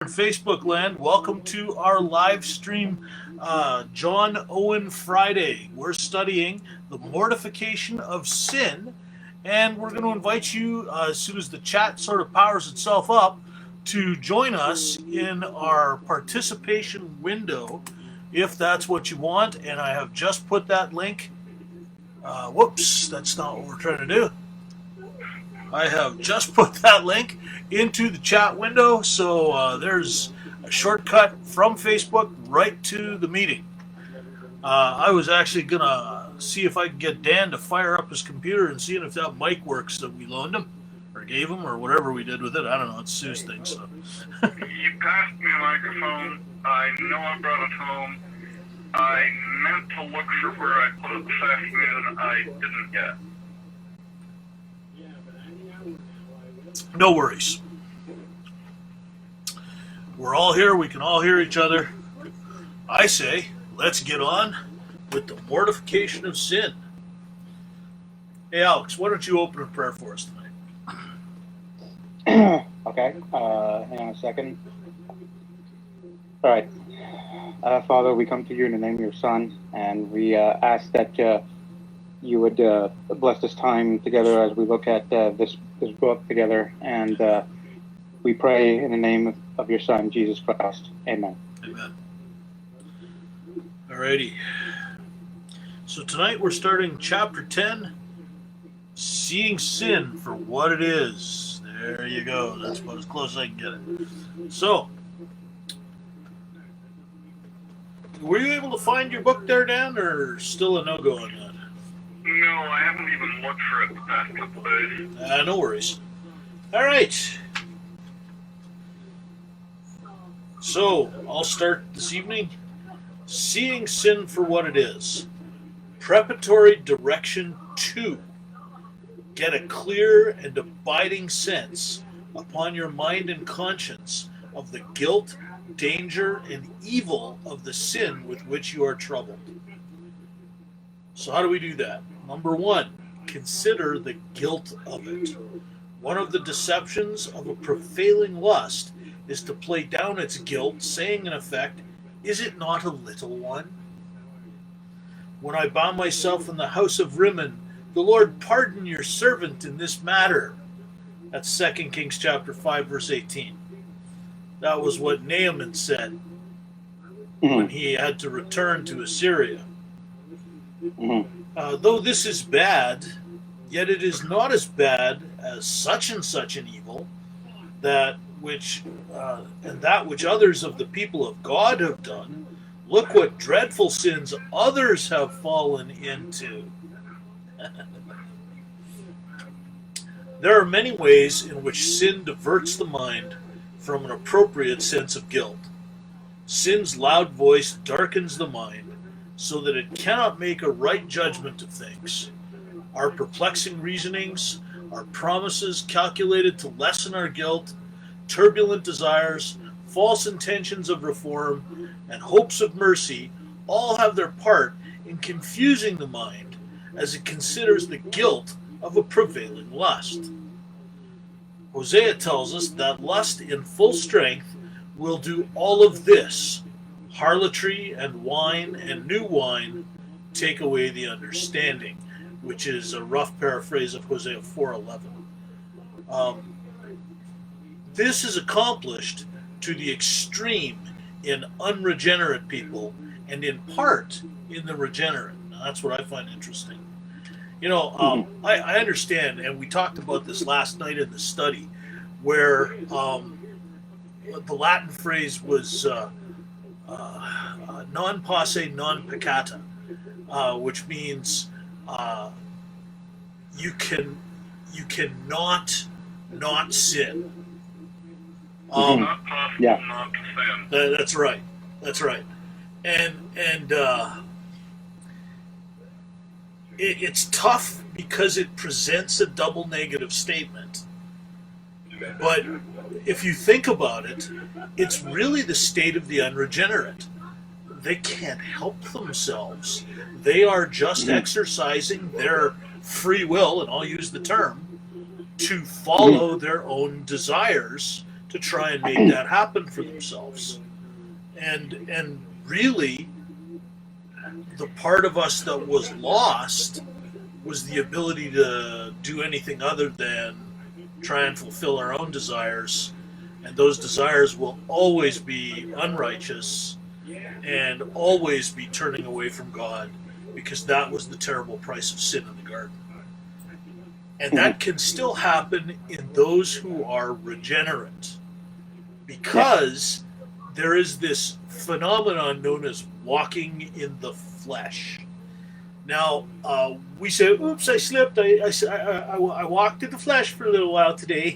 Facebook land. Welcome to our live stream, John Owen Friday. We're studying the mortification of sin, and we're going to invite you, as soon as the chat sort of powers itself up, to join us in our participation window, if that's what you want. And I have just put that link. Whoops, that's not what we're trying to do. I have just put that link into the chat window, so there's a shortcut from Facebook right to the meeting. I was actually going to see if I could get Dan to fire up his computer and seeing if that mic works that we loaned him, or gave him, or whatever we did with it. I don't know, it's Sue's thing. So. You passed me a microphone. I know I brought it home. I meant to look for where I put it this afternoon. I didn't yet. No worries. We're all here. We can all hear each other. I say, let's get on with the mortification of sin. Hey, Alex, why don't you open a prayer for us tonight? Okay. Hang on a second. All right. Father, we come to you in the name of your Son, and we ask that you would bless this time together as we look at this book together, and we pray in the name of your Son, Jesus Christ. Amen. Amen. Alrighty. So tonight we're starting chapter 10, Seeing Sin for What It Is. There you go. That's about as close as I can get it. So, were you able to find your book there, Dan, or still a no-go on that? No, I haven't even looked for it the past couple days. No worries. All right. So, I'll start this evening. Seeing Sin for What It Is. Preparatory Direction 2. Get a clear and abiding sense upon your mind and conscience of the guilt, danger, and evil of the sin with which you are troubled. So how do we do that? Number one, consider the guilt of it. One of the deceptions of a prevailing lust is to play down its guilt, saying in effect, "Is it not a little one? When I bound myself in the house of Rimmon, the Lord pardon your servant in this matter." That's 2 Kings chapter 5, verse 18. That was what Naaman said when he had to return to Assyria. Though this is bad, yet it is not as bad as such and such an evil, that which others of the people of God have done. Look what dreadful sins others have fallen into. There are many ways in which sin diverts the mind from an appropriate sense of guilt. Sin's loud voice darkens the mind so that it cannot make a right judgment of things. Our perplexing reasonings, our promises calculated to lessen our guilt, turbulent desires, false intentions of reform, and hopes of mercy all have their part in confusing the mind as it considers the guilt of a prevailing lust. Hosea tells us that lust in full strength will do all of this. Harlotry and wine and new wine take away the understanding, which is a rough paraphrase of Hosea 4:11. This is accomplished to the extreme in unregenerate people and in part in the regenerate. Now, that's what I find interesting. You know, I understand, and we talked about this last night in the study, where the Latin phrase was non posse non peccata, which means you cannot not sin. Not possible not to sin. That's right. That's right. And it's tough because it presents a double negative statement. But if you think about it, it's really the state of the unregenerate. They can't help themselves. They are just exercising their free will, and I'll use the term, to follow their own desires, to to try and make that happen for themselves. And really, the part of us that was lost was the ability to do anything other than try and fulfill our own desires. And those desires will always be unrighteous and always be turning away from God, because that was the terrible price of sin in the garden. And that can still happen in those who are regenerate, because there is this phenomenon known as walking in the flesh. Now, we say, oops, I slipped. I walked in the flesh for a little while today.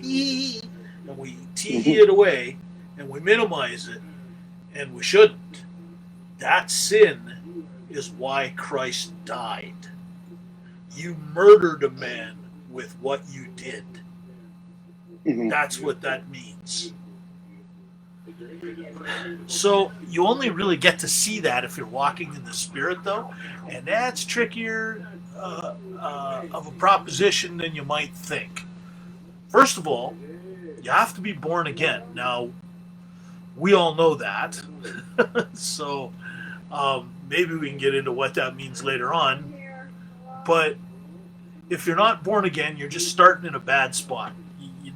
And we tee it away, and we minimize it, and we shouldn't. That sin is why Christ died. You murdered a man with what you did. That's what that means. So you only really get to see that if you're walking in the Spirit, though, and that's trickier of a proposition than you might think. First of all, you have to be born again. Now, we all know that, so maybe we can get into what that means later on. But if you're not born again, you're just starting in a bad spot.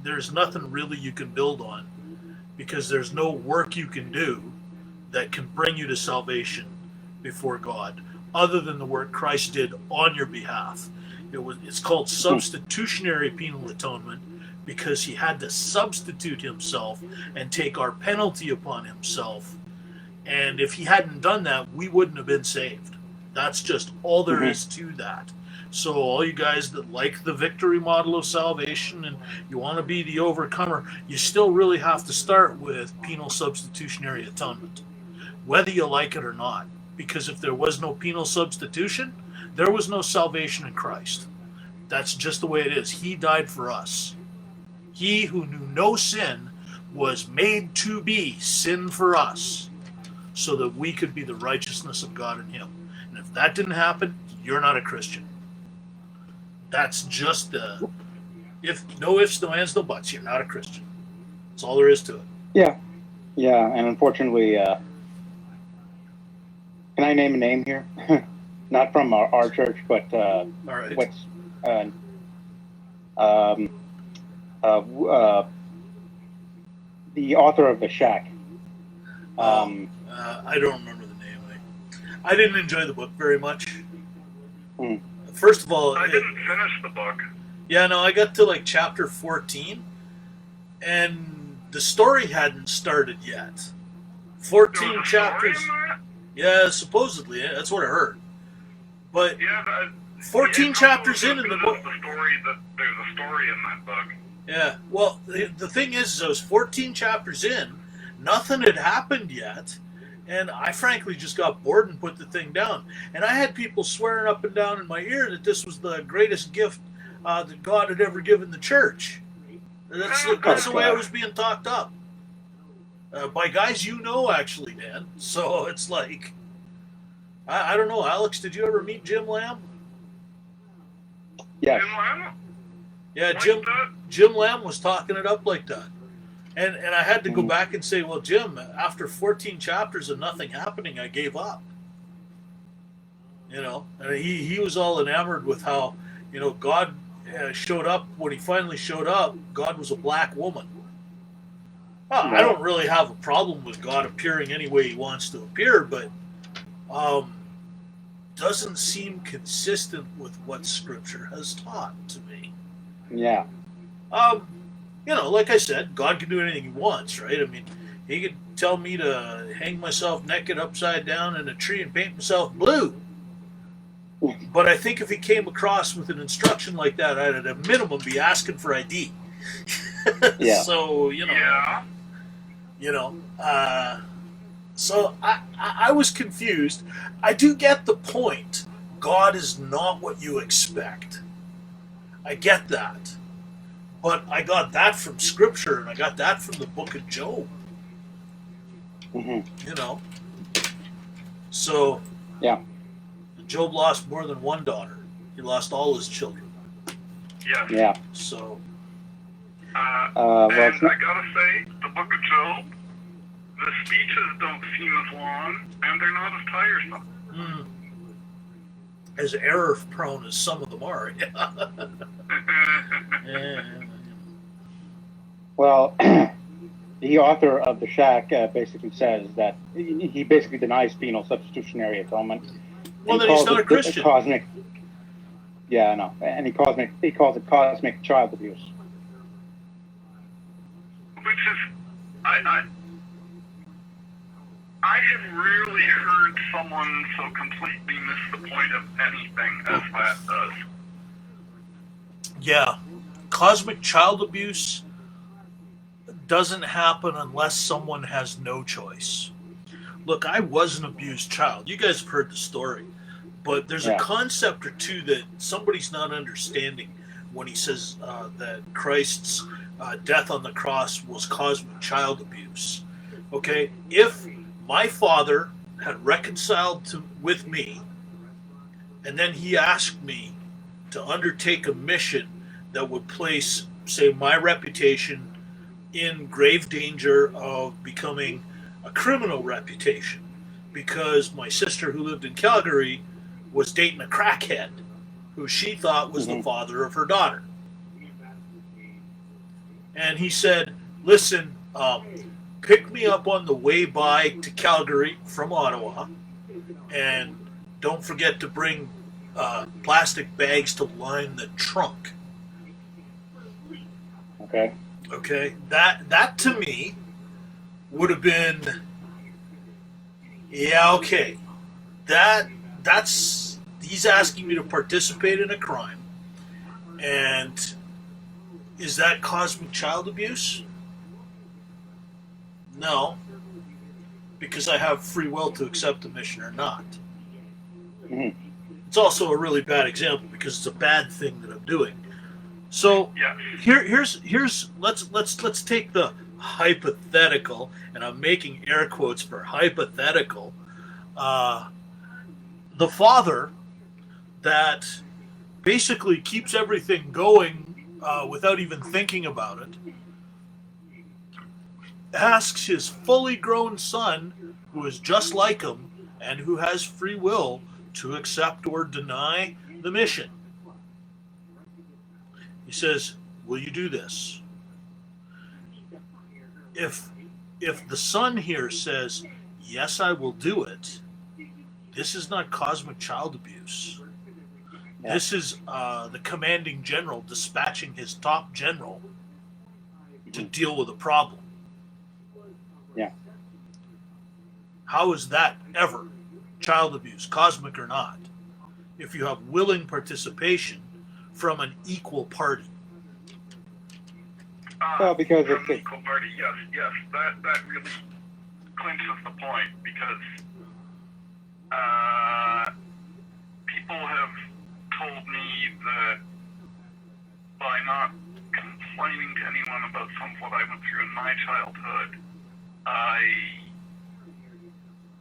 There's nothing really you can build on, because there's no work you can do that can bring you to salvation before God, other than the work Christ did on your behalf. It's called substitutionary penal atonement, because he had to substitute himself and take our penalty upon himself. And if he hadn't done that, we wouldn't have been saved. That's just all there is to that. So all you guys that like the victory model of salvation and you want to be the overcomer, you still really have to start with penal substitutionary atonement, whether you like it or not. Because if there was no penal substitution, there was no salvation in Christ. That's just the way it is. He died for us. He who knew no sin was made to be sin for us, so that we could be the righteousness of God in him. And if that didn't happen, you're not a Christian. That's just no ifs, no ands, no buts. You're not a Christian. That's all there is to it. Yeah. And unfortunately, can I name a name here? Not from our church, but all right. What's the author of The Shack. I don't remember the name. I didn't enjoy the book very much. First of all, I didn't finish the book. Yeah, no, I got to like chapter 14, and the story hadn't started yet. 14 chapters. Yeah, supposedly. That's what I heard. But 14 chapters in the book. There's a story in that book. Yeah, well, the thing is, I was 14 chapters in, nothing had happened yet, and I frankly just got bored and put the thing down. And I had people swearing up and down in my ear that this was the greatest gift that God had ever given the church. That's the way I was being talked up. By guys you know, actually, Dan. So it's like, I don't know, Alex, did you ever meet Jim Lamb? Yes. Jim Lamb? Yeah, Jim Lamb was talking it up like that. And I had to go back and say, well, Jim, after 14 chapters of nothing happening, I gave up. You know, and he was all enamored with how, you know, God showed up. When he finally showed up, God was a black woman. Well, I don't really have a problem with God appearing any way he wants to appear, but doesn't seem consistent with what Scripture has taught to me. Yeah. You know, like I said, God can do anything he wants, right? I mean, he could tell me to hang myself naked upside down in a tree and paint myself blue. But I think if he came across with an instruction like that, I'd at a minimum be asking for ID. Yeah. So, you know, so I was confused. I do get the point. God is not what you expect. I get that. But I got that from Scripture, and I got that from the book of Job. You know? So, yeah. Job lost more than one daughter. He lost all his children. Yeah. Yeah. So, Well, And it's not, I gotta say, the Book of Job, the speeches don't seem as long, and they're not as tiresome. Mm. As error prone as some of them are. Yeah. well, the author of The Shack basically says that he basically denies penal substitutionary atonement. Well, He then he's calls not a it Christian. Cosmic. Yeah, I know, and he calls it cosmic child abuse. Which is, I have rarely heard someone so completely miss the point of anything as that does. Yeah. Cosmic child abuse doesn't happen unless someone has no choice. Look, I was an abused child. You guys have heard the story. But there's a concept or two that somebody's not understanding when he says that Christ's death on the cross was cosmic child abuse. Okay? If my father had reconciled with me, and then he asked me to undertake a mission that would place, say, my reputation in grave danger of becoming a criminal reputation, because my sister who lived in Calgary was dating a crackhead who she thought was the father of her daughter. And he said, listen, pick me up on the way by to Calgary from Ottawa, and don't forget to bring plastic bags to line the trunk. Okay. Okay, that to me would have been, yeah, okay, that's he's asking me to participate in a crime, and is that cosmic child abuse? No, because I have free will to accept the mission or not. Mm-hmm. It's also a really bad example because it's a bad thing that I'm doing. So here's let's take the hypothetical, and I'm making air quotes for hypothetical. The father that basically keeps everything going without even thinking about it asks his fully grown son, who is just like him and who has free will, to accept or deny the mission. He says, will you do this? If the son here says, yes, I will do it, this is not cosmic child abuse. Yeah. This is the commanding general dispatching his top general to deal with a problem. Yeah. How is that ever child abuse, cosmic or not, if you have willing participation from an equal party? Well, because from an equal party, yes, that really clinches the point, because people have told me that by not complaining to anyone about some of what I went through in my childhood, I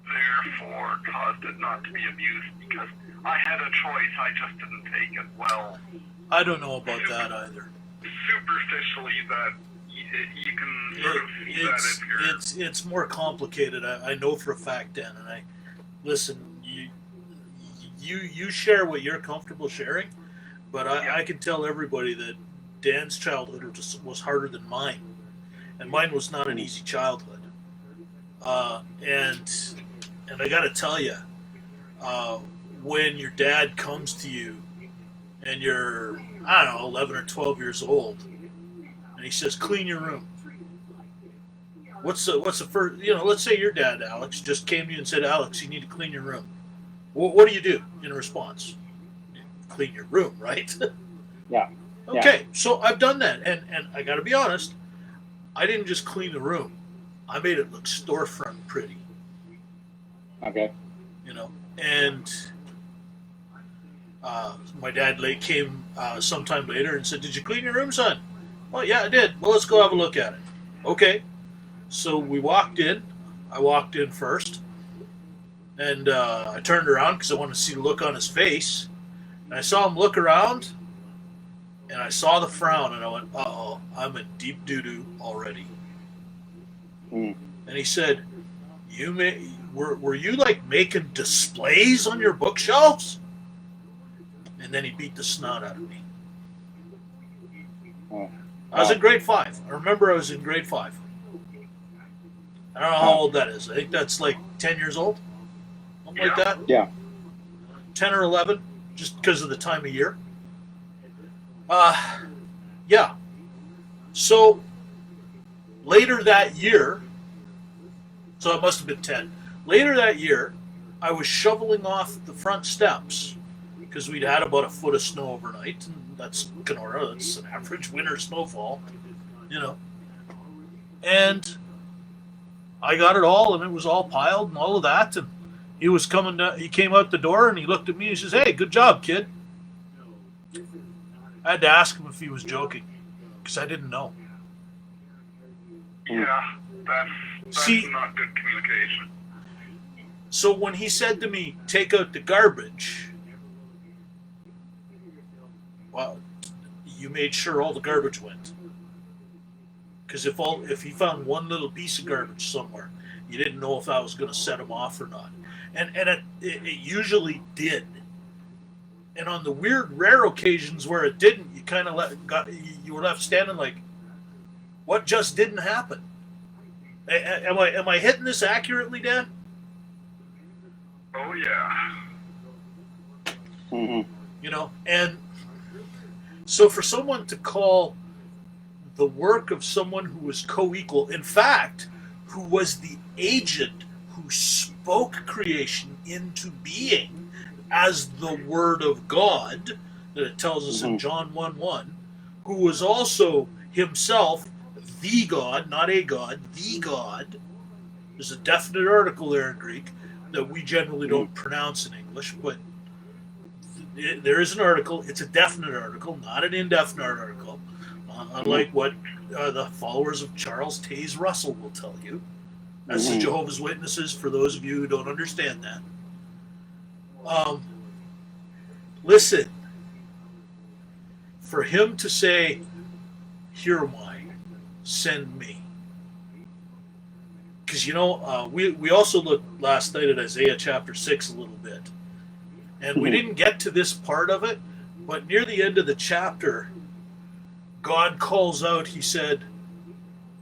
therefore caused it not to be abused because I had a choice, I just didn't take it well. I don't know about that either. Superficially, that you can sort of see that if it's more complicated. I know for a fact, Dan, and I listen. You share what you're comfortable sharing, but I can tell everybody that Dan's childhood was harder than mine, and mine was not an easy childhood. And I got to tell you, when your dad comes to you and you're, I don't know, 11 or 12 years old, and he says, clean your room. What's the first, let's say your dad, Alex, just came to you and said, Alex, you need to clean your room. What do you do in response? Clean your room, right? Yeah. Okay, so I've done that, and I got to be honest, I didn't just clean the room. I made it look storefront pretty. Okay. And my dad came sometime later and said, did you clean your room, son? Well, yeah, I did. Well, let's go have a look at it. Okay. So we walked in. I walked in first. And I turned around because I wanted to see the look on his face. And I saw him look around. And I saw the frown, and I went, "Uh-oh, I'm in deep doo-doo already." Mm. And he said, were you like making displays on your bookshelves?" And then he beat the snot out of me. Oh. I was Wow. in grade 5. I remember I was in grade 5. I don't know how old that is. I think that's like 10 years old. Something like that. Yeah. 10 or 11, just because of the time of year. Yeah. So later that year, so it must have been 10. Later that year, I was shoveling off the front steps because we'd had about a foot of snow overnight, and that's Kenora. That's an average winter snowfall, you know. And I got it all, and it was all piled and all of that. And he was coming down, he came out the door and he looked at me and he says, "Hey, good job, kid." I had to ask him if he was joking because I didn't know. Yeah, that's See, not good communication. so when he said to me, "Take out the garbage," well, you made sure all the garbage went. Because if he found one little piece of garbage somewhere, you didn't know if that was going to set him off or not. And it usually did. And on the weird, rare occasions where it didn't, you kind of you were left standing like, what just didn't happen? Am I hitting this accurately, Dan? Oh, yeah. Mm-hmm. You know, and so for someone to call the work of someone who was co-equal, in fact, who was the agent who spoke creation into being as the Word of God, that it tells us in John 1:1, who was also himself the God, not a God, the God. There's a definite article there in Greek that we generally don't pronounce in English, but there is an article. It's a definite article, not an indefinite article, unlike what the followers of Charles Taze Russell will tell you, as the Jehovah's Witnesses, for those of you who don't understand that. Listen, for him to say, "Here am I, send me." Because, you know, we also looked last night at Isaiah chapter 6 a little bit. And we didn't get to this part of it, but near the end of the chapter, God calls out, he said,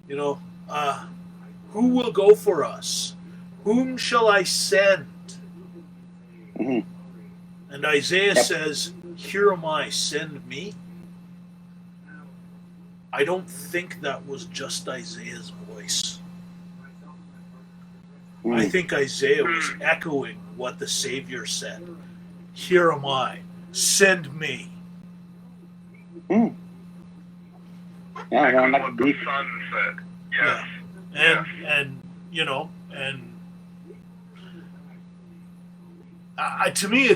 you know, who will go for us? Whom shall I send? And Isaiah says, "Here am I, send me." I don't think that was just Isaiah's voice. I think Isaiah was echoing what the Savior said. "Here am I, send me." Yeah, Echoing like what the Son said. Yes. Yeah. And you know, and to me,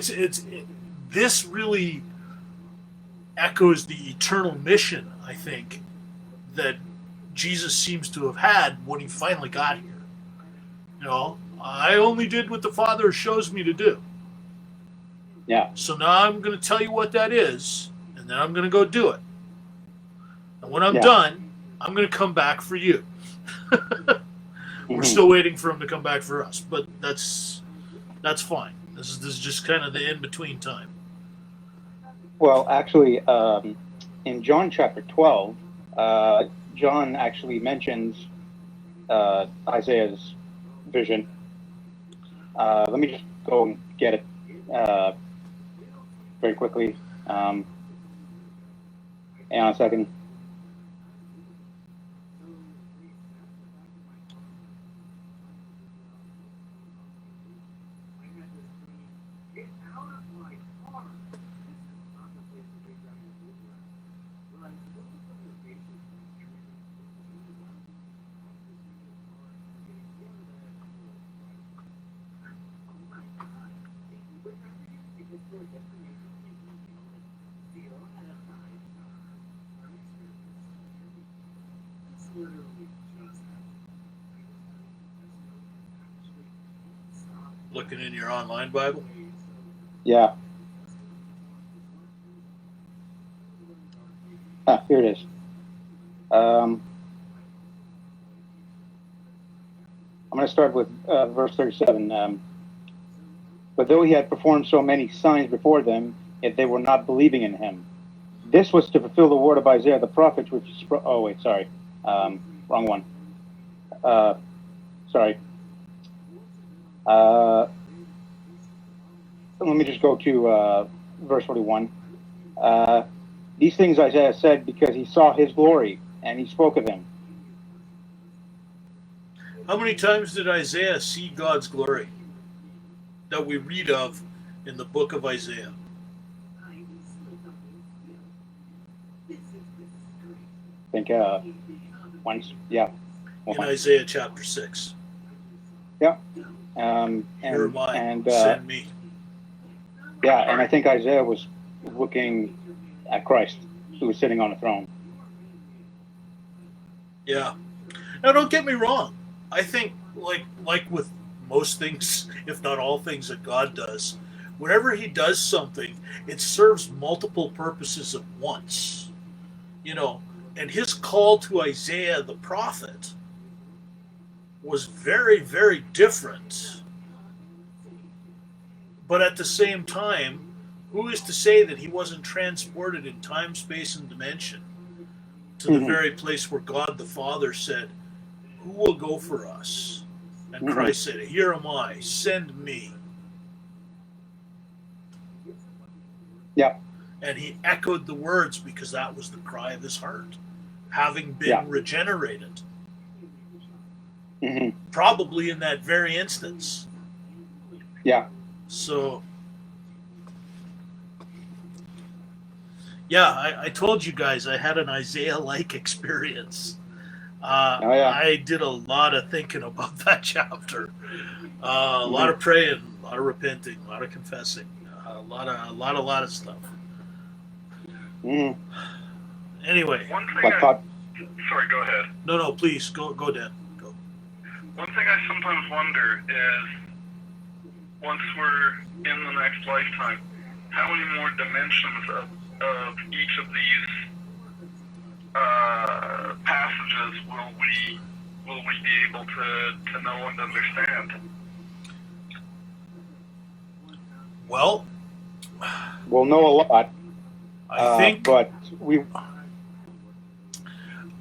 this really echoes the eternal mission, I think, that Jesus seems to have had when he finally got here. You know, I only did what the Father shows me to do. Yeah. So now I'm going to tell you what that is, and then I'm going to go do it. And when I'm done, I'm going to come back for you. We're still waiting for him to come back for us, but that's fine. This is just kind of the in-between time. Well, actually, in John chapter 12, John actually mentions Isaiah's vision. Let me just go and get it very quickly. Hang on a second. Looking in your online Bible? Yeah. Here it is. I'm going to start with verse 37. But though he had performed so many signs before them, yet they were not believing in him. This was to fulfill the word of Isaiah the prophet, which is... Oh, wait, sorry. Wrong one. Sorry. Let me just go to verse 41. These things Isaiah said because he saw his glory, and he spoke of him. How many times did Isaiah see God's glory that we read of in the book of Isaiah? I think once, yeah. In Isaiah chapter 6. Yeah. Here am I, and send me. Yeah, and I think Isaiah was looking at Christ, who was sitting on the throne. Yeah. Now, don't get me wrong. I think, like with most things, if not all things that God does, whenever he does something, it serves multiple purposes at once. You know, and his call to Isaiah the prophet was very, very different. But at the same time, who is to say that he wasn't transported in time, space, and dimension to the very place where God the Father said, who will go for us? And Christ said, here am I, send me. Yeah. And he echoed the words because that was the cry of his heart, having been regenerated. Probably in that very instance. Yeah. So, yeah, I told you guys I had an Isaiah-like experience. I did a lot of thinking about that chapter. A lot of praying, a lot of repenting, a lot of confessing, a lot of stuff. Anyway. One thing sorry, go ahead. No, please, go, Dan. Go. One thing I sometimes wonder is, once we're in the next lifetime, how many more dimensions of each of these passages will we be able to know and understand? Well, we'll know a lot. I think, but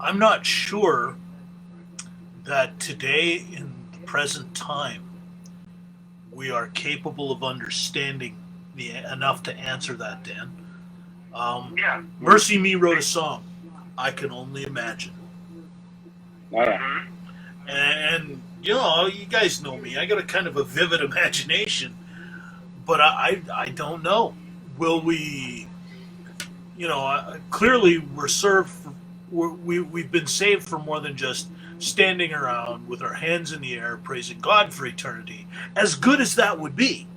I'm not sure that today, in the present time, we are capable of understanding enough to answer that, Dan. Mercy Me wrote a song, I Can Only Imagine. And you know, you guys know me. I got a kind of a vivid imagination, but I don't know. Will we? You know, clearly we're served. We've been saved for more than just standing around with our hands in the air praising God for eternity. As good as that would be,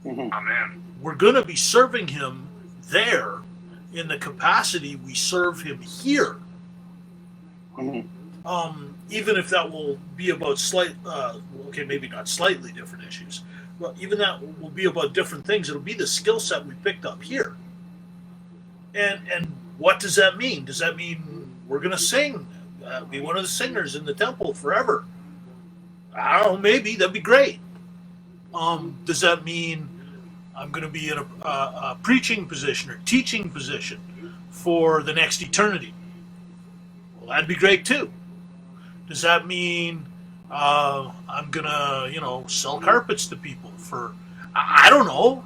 Amen. We're going to be serving Him there in the capacity we serve Him here. Even if that will be about maybe not slightly different issues, but even that will be about different things. It'll be the skill set we picked up here. And what does that mean? Does that mean we're going to sing? Be one of the singers in the temple forever? I don't know, maybe. That'd be great. Does that mean I'm going to be in a preaching position or teaching position for the next eternity? Well, that'd be great too. Does that mean I'm going to, sell carpets to people for, I don't know.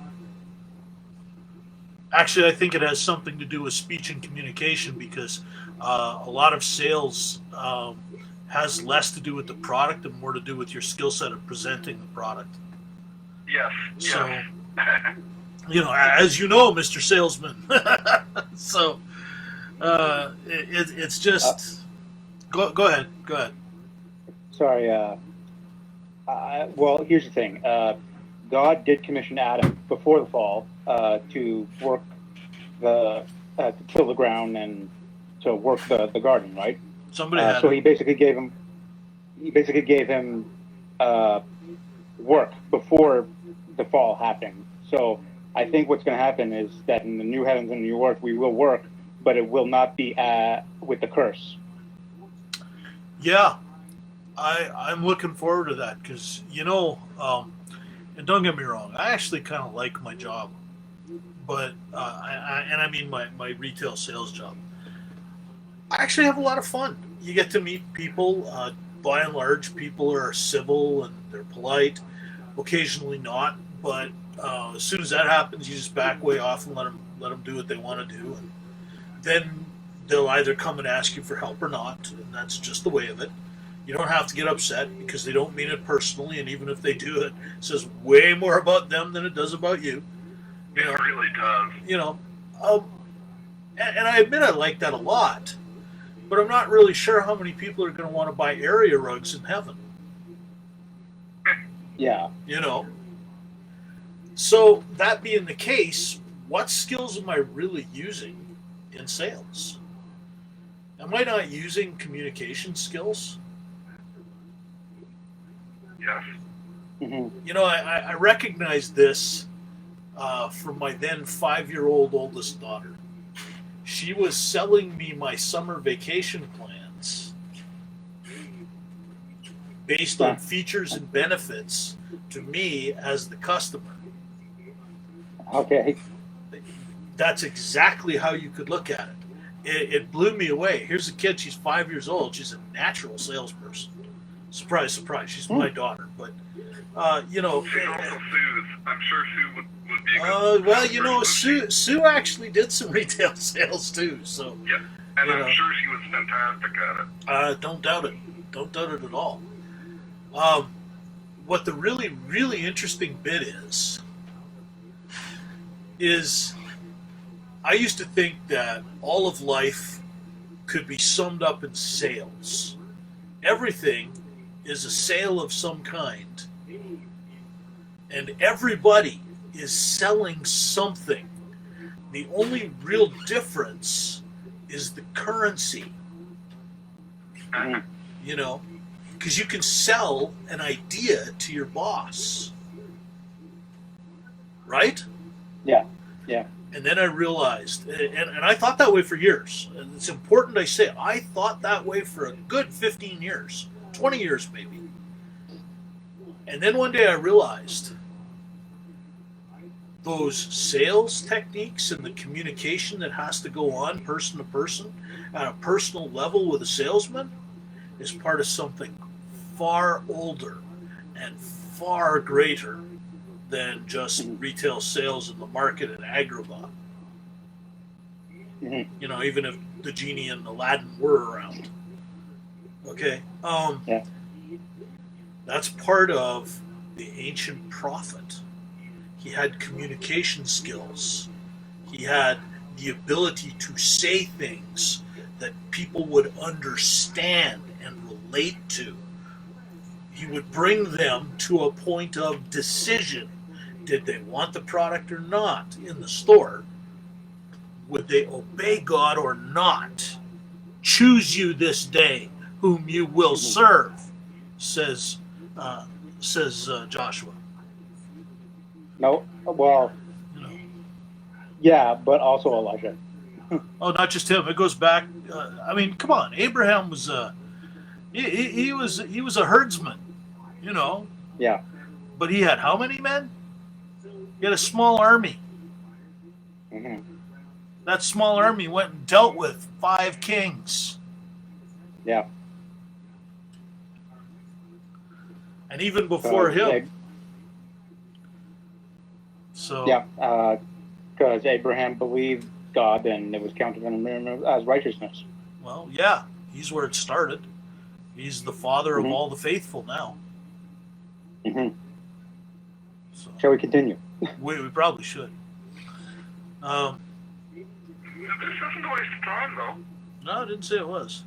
Actually, I think it has something to do with speech and communication because a lot of sales has less to do with the product and more to do with your skill set of presenting the product. Yes. So, as you know, Mr. Salesman. So, it's just... Go ahead. Sorry. Well, here's the thing. God did commission Adam before the fall to work to till the ground and to work the garden, right? Somebody had so he basically gave him work before the fall happened. So I think what's going to happen is that in the new heavens and new earth we will work, but it will not be with the curse. Yeah, I'm looking forward to that because, and don't get me wrong, I actually kind of like my job, but, I mean my retail sales job. I actually have a lot of fun. You get to meet people. By and large, people are civil and they're polite. Occasionally not, but as soon as that happens, you just back way off and let them do what they want to do, and then they'll either come and ask you for help or not, and that's just the way of it. You don't have to get upset because they don't mean it personally, and even if they do, it says way more about them than it does about you. It really does. And I admit I like that a lot, but I'm not really sure how many people are going to want to buy area rugs in heaven. Yeah. So that being the case, what skills am I really using in sales? Am I not using communication skills? Yes. Mm-hmm. I recognize this from my then 5-year-old oldest daughter. She was selling me my summer vacation plans based on features and benefits to me as the customer. Okay. That's exactly how you could look at it. It blew me away. Here's a kid, she's 5 years old. She's a natural salesperson. Surprise, surprise. She's my daughter. But, She's also Sue's. I'm sure Sue would be a good Sue actually did some retail sales too. So yeah, and I'm sure she was fantastic at it. Don't doubt it. Don't doubt it at all. What the really, really interesting bit is I used to think that all of life could be summed up in sales. Everything is a sale of some kind. And everybody is selling something. The only real difference is the currency. Because you can sell an idea to your boss. Right? Yeah. And then I realized, and I thought that way for years. And it's important I say it. I thought that way for a good 15 years, 20 years maybe. And then one day I realized those sales techniques and the communication that has to go on person to person at a personal level with a salesman is part of something far older and far greater than just retail sales in the market and Agrabah. Mm-hmm. Even if the genie and Aladdin were around. Okay? Yeah. That's part of the ancient prophet. He had communication skills. He had the ability to say things that people would understand and relate to. He would bring them to a point of decision. Did they want the product or not in the store? Would they obey God or not? Choose you this day whom you will serve, says Joshua. No, well, yeah, but also Elijah. Oh, not just him. It goes back. Come on. Abraham was he was a herdsman, Yeah. But he had how many men? He had a small army. Mm-hmm. That small army went and dealt with 5 kings. Yeah. And even before him. Because Abraham believed God and it was counted on him as righteousness. Well, yeah, he's where it started. He's the father of all the faithful now. Mm-hmm. So, shall we continue? We probably should. This isn't a waste of time, though. No, I didn't say it was.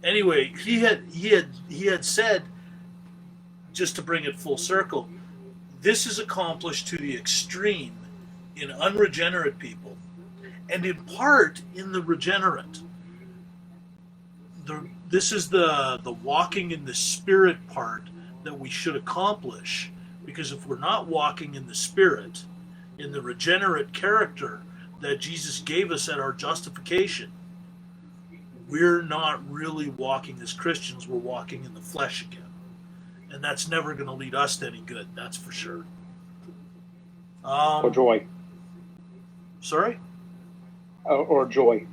Anyway, he had said, just to bring it full circle, this is accomplished to the extreme in unregenerate people, and in part in the regenerate. This is the walking in the Spirit part that we should accomplish, because if we're not walking in the Spirit, in the regenerate character that Jesus gave us at our justification, we're not really walking as Christians. We're walking in the flesh again. And that's never going to lead us to any good, that's for sure. Or joy. Sorry? Or joy.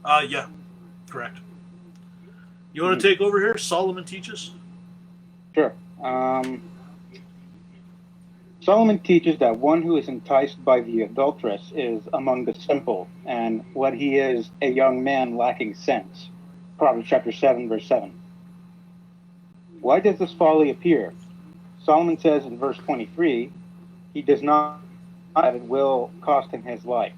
Yeah, correct. You want to take over here? Solomon teaches? Sure. Solomon teaches that one who is enticed by the adulteress is among the simple, and what he is a young man lacking sense. Proverbs chapter 7, verse 7. Why does this folly appear? Solomon says in verse 23, he does not that it will cost him his life.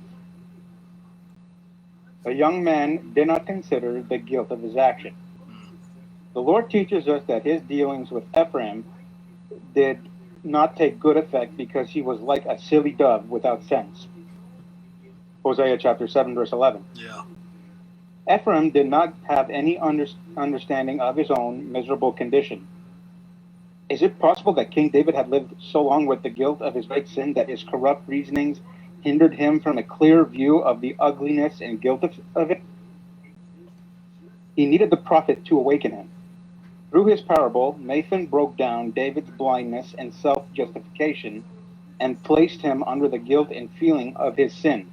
The young man did not consider the guilt of his action. The Lord teaches us that his dealings with Ephraim did not take good effect because he was like a silly dove without sense. Hosea chapter 7, verse 11. Yeah. Ephraim did not have any understanding of his own miserable condition. Is it possible that King David had lived so long with the guilt of his great sin that his corrupt reasonings hindered him from a clear view of the ugliness and guilt of it? He needed the prophet to awaken him. Through his parable, Nathan broke down David's blindness and self-justification and placed him under the guilt and feeling of his sin.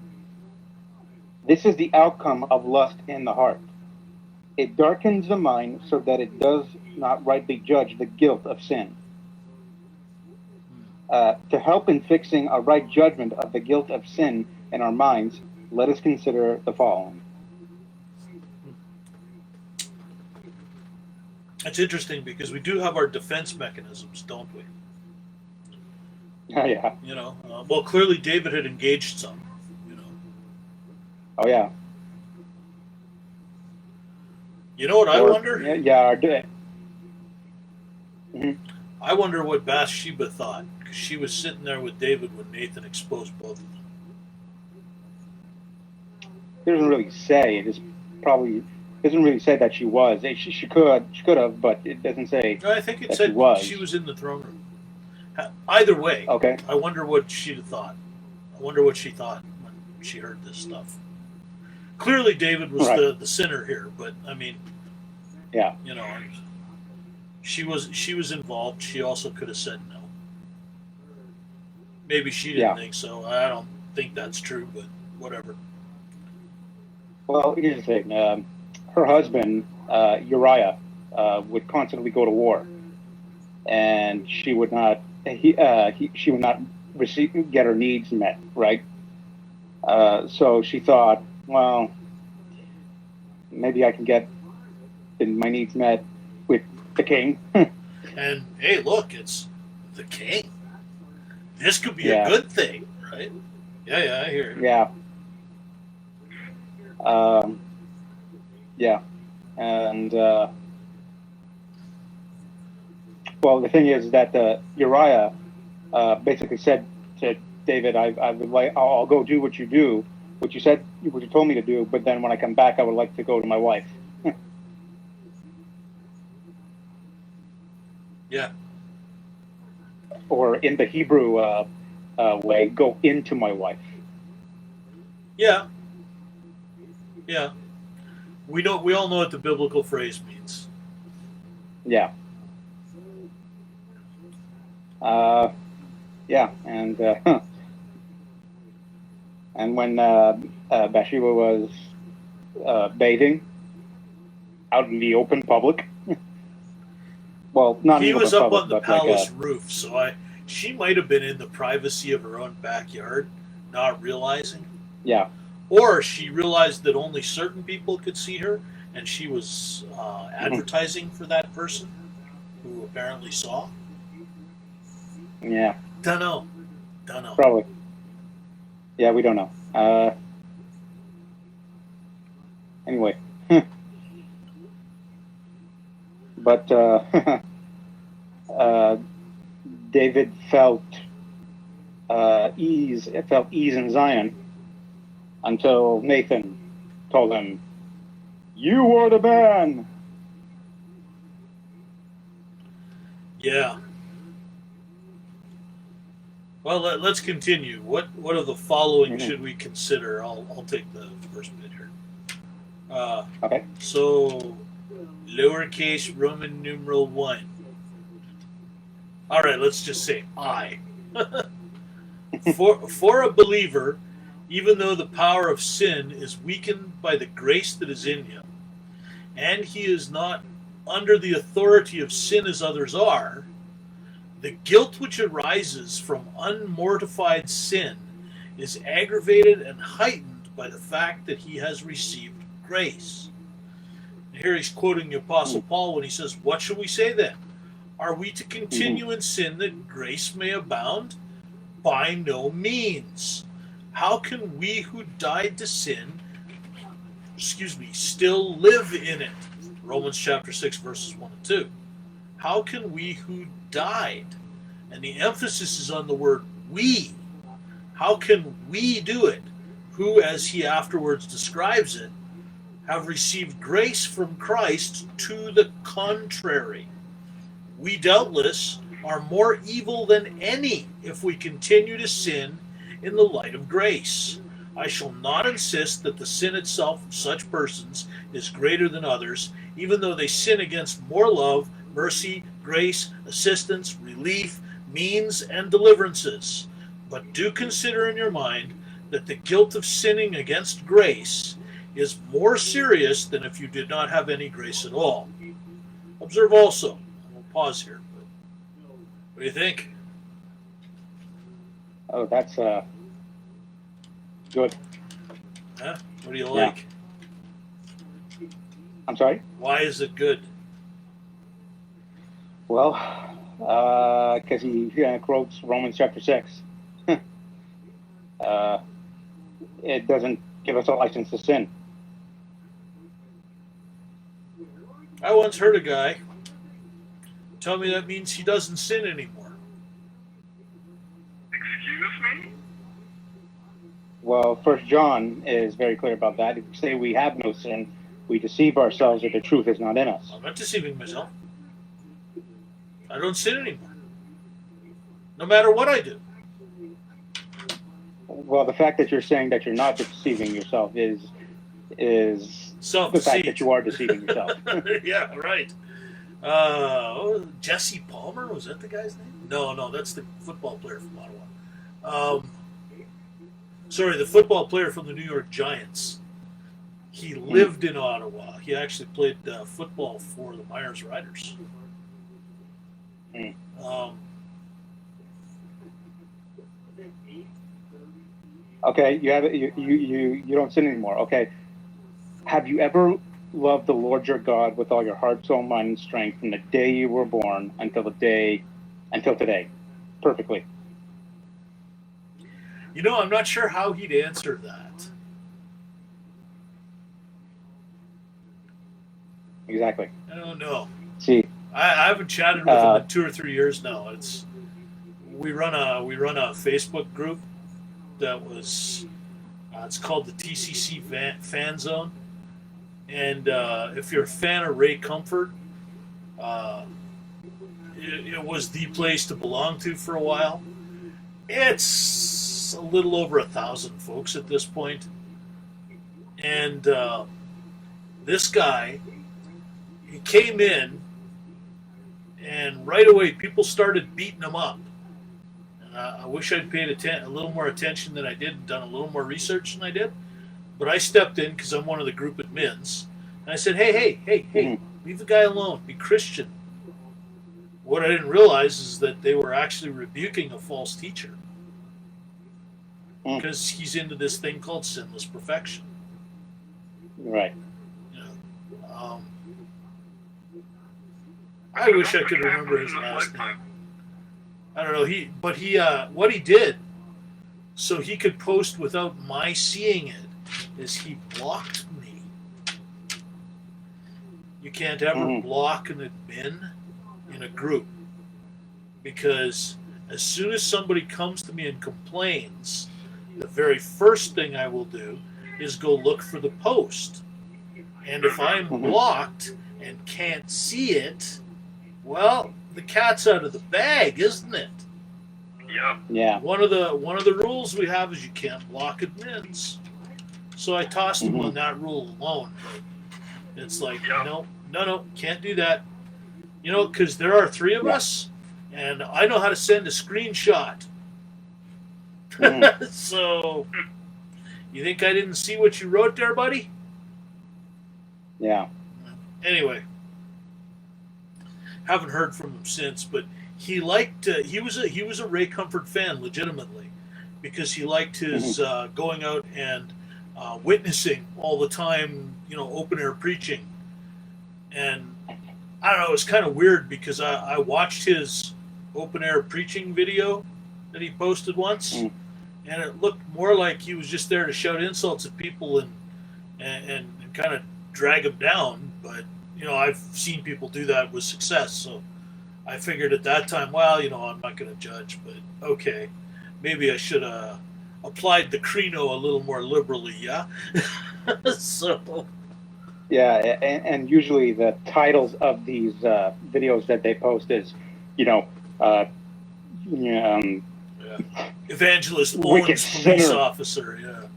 This is the outcome of lust in the heart. It darkens the mind so that it does not rightly judge the guilt of sin. To help in fixing a right judgment of the guilt of sin in our minds, let us consider the following. It's interesting because we do have our defense mechanisms, don't we? Yeah. You know, well, clearly David had engaged some, you know. Oh, yeah. You know what I wonder? Yeah, mm-hmm. I wonder what Bathsheba thought, because she was sitting there with David when Nathan exposed both of them. It doesn't really say. It is probably doesn't really say that she was. She could have, but it doesn't say. I think it that said she was in the throne room. Either way, okay. I wonder what she'd have thought. I wonder what she thought when she heard this stuff. Clearly, David was the sinner here, but I mean, yeah, you know, she was involved. She also could have said no. Maybe she didn't think so. I don't think that's true, but whatever. Well, here's the thing. Her husband, Uriah, would constantly go to war, and she would not. She would not get her needs met, right? So she thought, well, maybe I can get my needs met with the king. And hey, look, it's the king. This could be a good thing, right? Yeah, I hear it. Yeah. And well, the thing is that Uriah basically said to David, I'll go do what you do, what you told me to do, but then when I come back, I would like to go to my wife. Yeah. Or in the Hebrew way, go into my wife. Yeah. Yeah. We all know what the biblical phrase means. Yeah. And when Bathsheba was bathing out in the open public, well, not he in the was open up public, on the but palace roof, so she might have been in the privacy of her own backyard, not realizing. Yeah. Or she realized that only certain people could see her, and she was advertising for that person who apparently saw. Yeah. Don't know. Probably. Yeah, we don't know. Anyway. But David felt ease in Zion until Nathan told him, "You are the man." Yeah. Well, let's continue. What of the following Mhm. should we consider? I'll take the first bit here. Okay. So, lowercase Roman numeral 1. All right, let's just say I. For a believer, even though the power of sin is weakened by the grace that is in him, and he is not under the authority of sin as others are, the guilt which arises from unmortified sin is aggravated and heightened by the fact that he has received grace. And here he's quoting the Apostle Paul when he says, "What shall we say then? Are we to continue in sin that grace may abound? By no means. How can we who died to sin, still live in it?" Romans chapter 6, verses 1 and 2. How can we who died, and the emphasis is on the word we, how can we do it, who, as he afterwards describes it, have received grace from Christ to the contrary? We doubtless are more evil than any if we continue to sin in the light of grace. I shall not insist that the sin itself of such persons is greater than others, even though they sin against more love, mercy, grace, assistance, relief, means, and deliverances. But do consider in your mind that the guilt of sinning against grace is more serious than if you did not have any grace at all. Observe also, we'll pause here. What do you think? Oh, that's good. Huh? What do you like? I'm sorry? Why is it good? Well, because he quotes Romans chapter 6. It doesn't give us a license to sin. I once heard a guy tell me that means he doesn't sin anymore. Excuse me? Well, First John is very clear about that. If we say we have no sin, we deceive ourselves that the truth is not in us. I'm not deceiving myself. I don't sin anymore. No matter what I do. Well, the fact that you're saying that you're not deceiving yourself is the fact that you are deceiving yourself. Yeah, right. Jesse Palmer, was that the guy's name? No, that's the football player from Ottawa. Sorry, the football player from the New York Giants. He lived in Ottawa. He actually played football for the Myers Riders. Okay, you don't sin anymore. Okay, have you ever loved the Lord your God with all your heart, soul, mind, and strength from the day you were born until today, perfectly? You know, I'm not sure how he'd answer that. Exactly. I don't know. See, I haven't chatted with him in 2 or 3 years now. We run a Facebook group that was it's called the TCC Fan Zone, and if you're a fan of Ray Comfort, it was the place to belong to for a while. It's a little over 1,000 folks at this point, and this guy, he came in, and right away people started beating him up. And I wish I'd paid a little more attention than I did, and done a little more research than I did. But I stepped in because I'm one of the group admins, and I said, hey, leave the guy alone. Be Christian. What I didn't realize is that they were actually rebuking a false teacher because he's into this thing called sinless perfection. Right. You know, I wish I could remember his last name. I don't know. What he did, so he could post without my seeing it, is he blocked me. You can't ever block an admin in a group, because as soon as somebody comes to me and complains, the very first thing I will do is go look for the post. And if I'm blocked and can't see it, well, the cat's out of the bag, isn't it? Yep. Yeah. One of the rules we have is you can't block admins. So I tossed him on that rule alone. But it's like, no, can't do that. You know, because there are 3 of us, and I know how to send a screenshot. So, you think I didn't see what you wrote there, buddy? Yeah. Anyway, haven't heard from him since, but he liked. He was a Ray Comfort fan, legitimately, because he liked his going out and witnessing all the time. You know, open air preaching, and I don't know. It was kind of weird because I watched his open air preaching video that he posted once, and it looked more like he was just there to shout insults at people and kind of drag them down. But you know, I've seen people do that with success, so I figured at that time, well, you know, I'm not going to judge, but okay, maybe I should have applied the Crino a little more liberally, yeah. So. Yeah, and usually the titles of these videos that they post is, you know, Evangelist wicked Owens, police sinner. officer,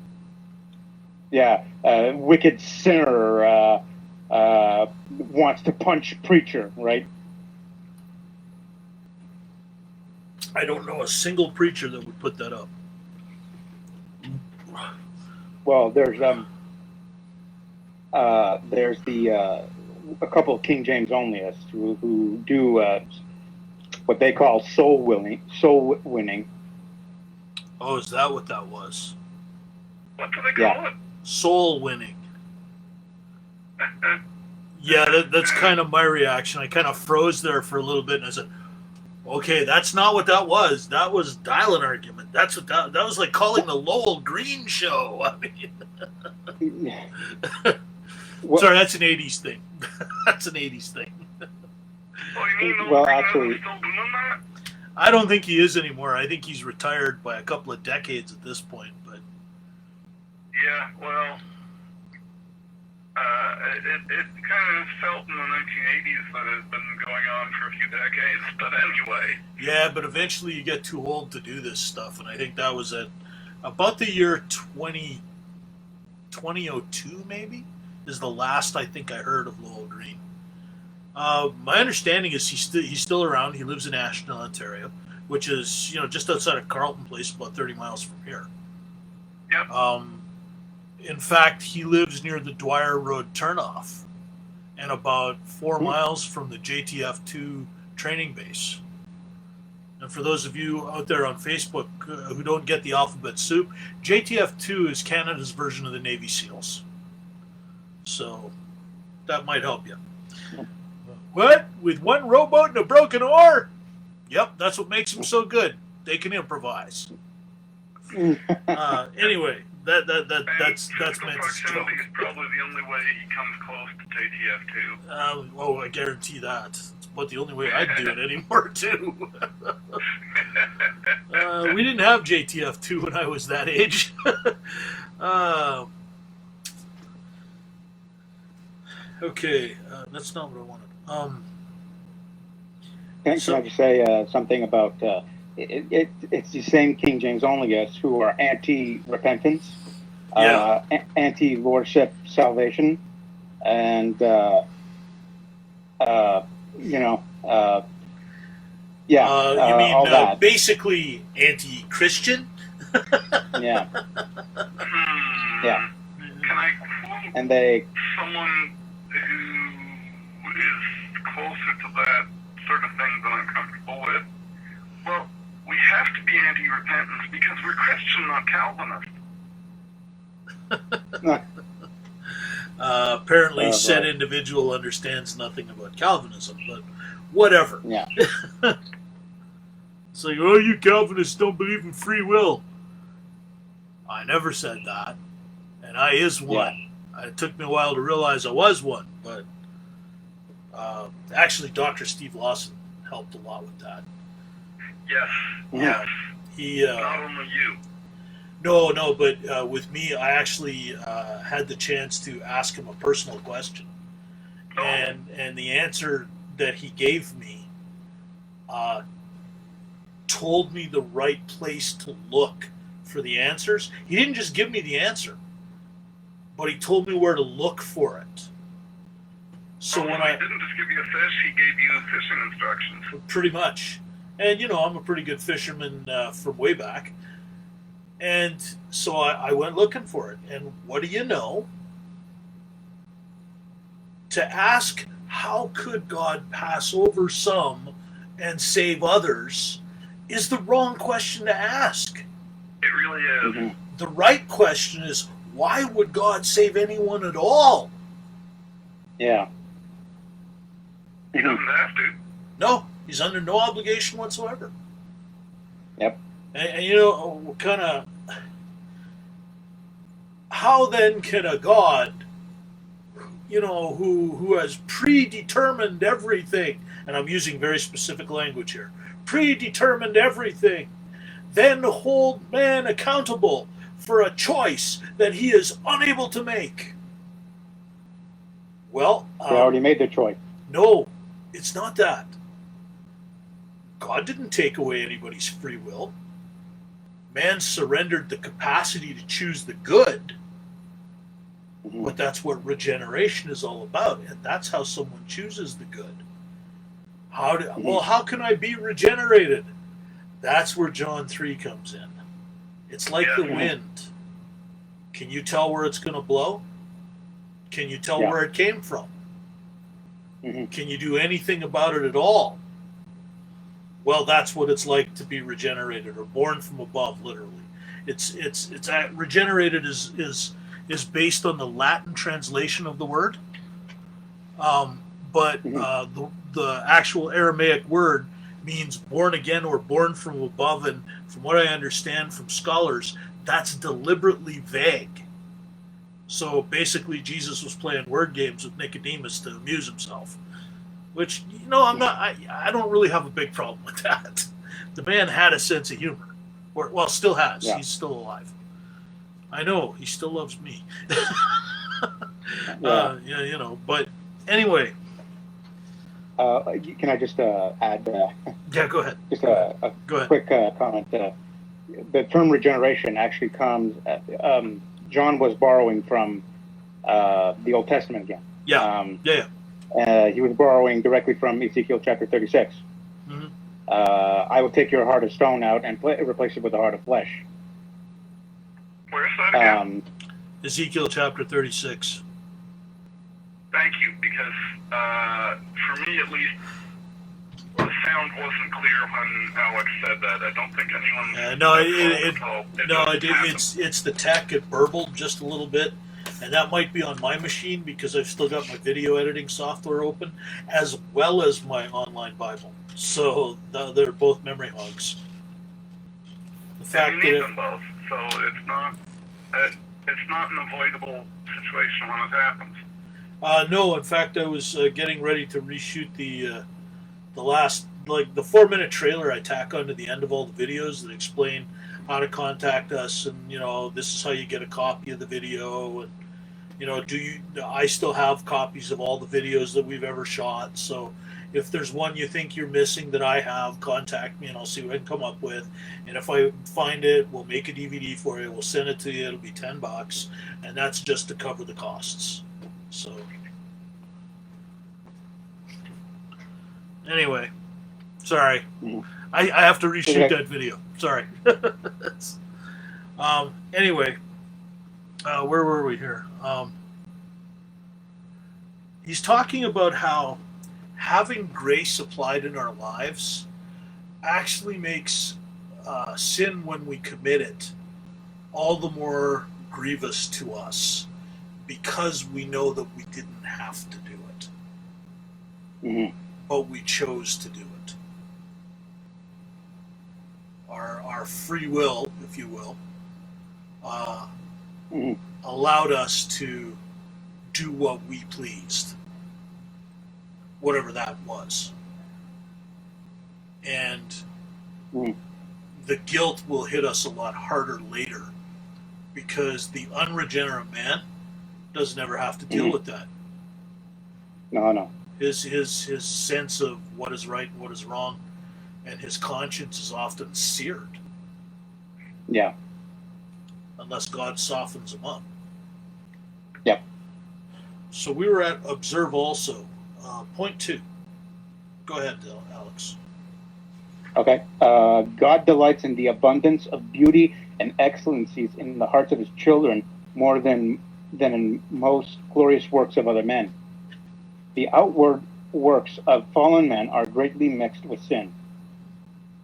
wicked sinner wants to punch preacher, right? I don't know a single preacher that would put that up. Well, there's a couple of King James onlyists who do what they call soul winning. Oh, is that what that was? What do they call it? Soul winning. Yeah, that's kind of my reaction. I kind of froze there for a little bit, and I said, okay, that's not what that was. That was dial-in argument. That's what that was like calling the Lowell Green show. I mean, sorry, that's an 80s thing. That's an 80s thing. Oh, you mean well, Green actually, still doing that? I don't think he is anymore. I think he's retired by a couple of decades at this point. But yeah, well, it kind of felt in the 1980s that it had been going on for a few decades. But anyway. Yeah, but eventually you get too old to do this stuff, and I think that was at about the year 2002, maybe, is the last I think I heard of Lowell Green. My understanding is he's still around. He lives in Ashton, Ontario, which is, you know, just outside of Carleton Place, about 30 miles from here. Yep. In fact, he lives near the Dwyer Road turnoff, and about 4 miles from the JTF-2 training base. And for those of you out there on Facebook who don't get the alphabet soup, JTF-2 is Canada's version of the Navy SEALs. So that might help you. What? With one rowboat and a broken oar? Yep, that's what makes them so good. They can improvise. Anyway, that's meant as a joke. Is probably the only way he comes close to JTF-2. I guarantee that. It's about the only way I'd do it anymore, too. We didn't have JTF-2 when I was that age. Okay, that's not what I wanted. Can I just say something about it's the same King James onlyists who are anti-repentance, anti-lordship salvation, and you mean all that. Basically anti-Christian? Yeah. Yeah. Can I quote someone who is closer to that sort of thing than I'm comfortable with? Well, we have to be anti-repentance because we're Christian, not Calvinist. Apparently, said individual understands nothing about Calvinism, but whatever. Yeah. It's like, oh, you Calvinists don't believe in free will. I never said that, and I is one. Yeah. It took me a while to realize I was one, but actually, Dr. Steve Lawson helped a lot with that. Yes. Yeah. He not only you. No, but with me, I actually had the chance to ask him a personal question, and the answer that he gave me told me the right place to look for the answers. He didn't just give me the answer, but he told me where to look for it. So when he didn't just give you a fish, he gave you fishing instructions. Pretty much. And, I'm a pretty good fisherman from way back. And so I went looking for it. And what do you know? To ask, how could God pass over some and save others, is the wrong question to ask. It really is. Mm-hmm. The right question is, why would God save anyone at all? Yeah. He doesn't have to. No, he's under no obligation whatsoever. Yep. And kind of, how then can a God, who has predetermined everything, and I'm using very specific language here, predetermined everything, then hold man accountable for a choice that he is unable to make? Well, they already made their choice. No, it's not that. God didn't take away anybody's free will. Man surrendered the capacity to choose the good. Mm-hmm. But that's what regeneration is all about, and that's how someone chooses the good. How can I be regenerated? That's where John 3 comes in. It's like the wind. Can you tell where it's going to blow? Can you tell where it came from? Mm-hmm. Can you do anything about it at all? Well, that's what it's like to be regenerated, or born from above, literally. It's regenerated is based on the Latin translation of the word, but the actual Aramaic word means born again or born from above, and from what I understand from scholars, that's deliberately vague. So basically, Jesus was playing word games with Nicodemus to amuse himself, which, I don't really have a big problem with that. The man had a sense of humor, or still has. Yeah. He's still alive. I know he still loves me. But anyway. Can I just add? Yeah, go ahead. Just a quick comment. The term regeneration actually comes. John was borrowing from the Old Testament again. Yeah. He was borrowing directly from Ezekiel chapter 36. Mm-hmm. I will take your heart of stone out and replace it with a heart of flesh. Where's that again? Ezekiel chapter 36. Thank you, because for me at least, the sound wasn't clear when Alex said that. I don't think anyone. It's the tech. It burbled just a little bit, and that might be on my machine because I've still got my video editing software open, as well as my online Bible. So they're both memory hogs. The fact that them both, so it's not an avoidable situation when it happens. No, in fact, I was getting ready to reshoot the last, the 4-minute trailer I tack onto the end of all the videos that explain how to contact us, and this is how you get a copy of the video, and I still have copies of all the videos that we've ever shot. So if there's one you think you're missing that I have, contact me and I'll see what I can come up with. And if I find it, we'll make a DVD for you. We'll send it to you. It'll be $10, and that's just to cover the costs. So anyway, sorry, I have to reshoot that video. Sorry. Anyway, where were we here? He's talking about how having grace applied in our lives actually makes sin, when we commit it, all the more grievous to us, because we know that we didn't have to do it. Mm-hmm. But we chose to do it. Our free will, if you will, allowed us to do what we pleased, whatever that was. And the guilt will hit us a lot harder later, because the unregenerate man doesn't ever have to deal with that. No. His sense of what is right and what is wrong and his conscience is often seared Yeah. unless God softens him up. Yep. So we were at observe also. Point 2. Go ahead, Alex. Okay. God delights in the abundance of beauty and excellencies in the hearts of his children more than in most glorious works of other men. The outward works of fallen men are greatly mixed with sin.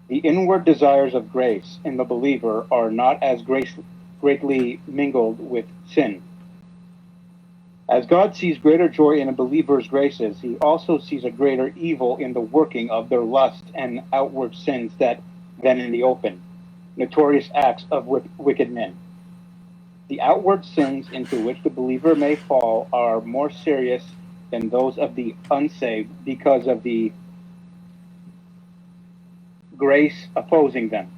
The inward desires of grace in the believer are not as greatly mingled with sin. As God sees greater joy in a believer's graces, he also sees a greater evil in the working of their lust and outward sins than in the open, notorious acts of wicked men. The outward sins into which the believer may fall are more serious than those of the unsaved because of the grace opposing them.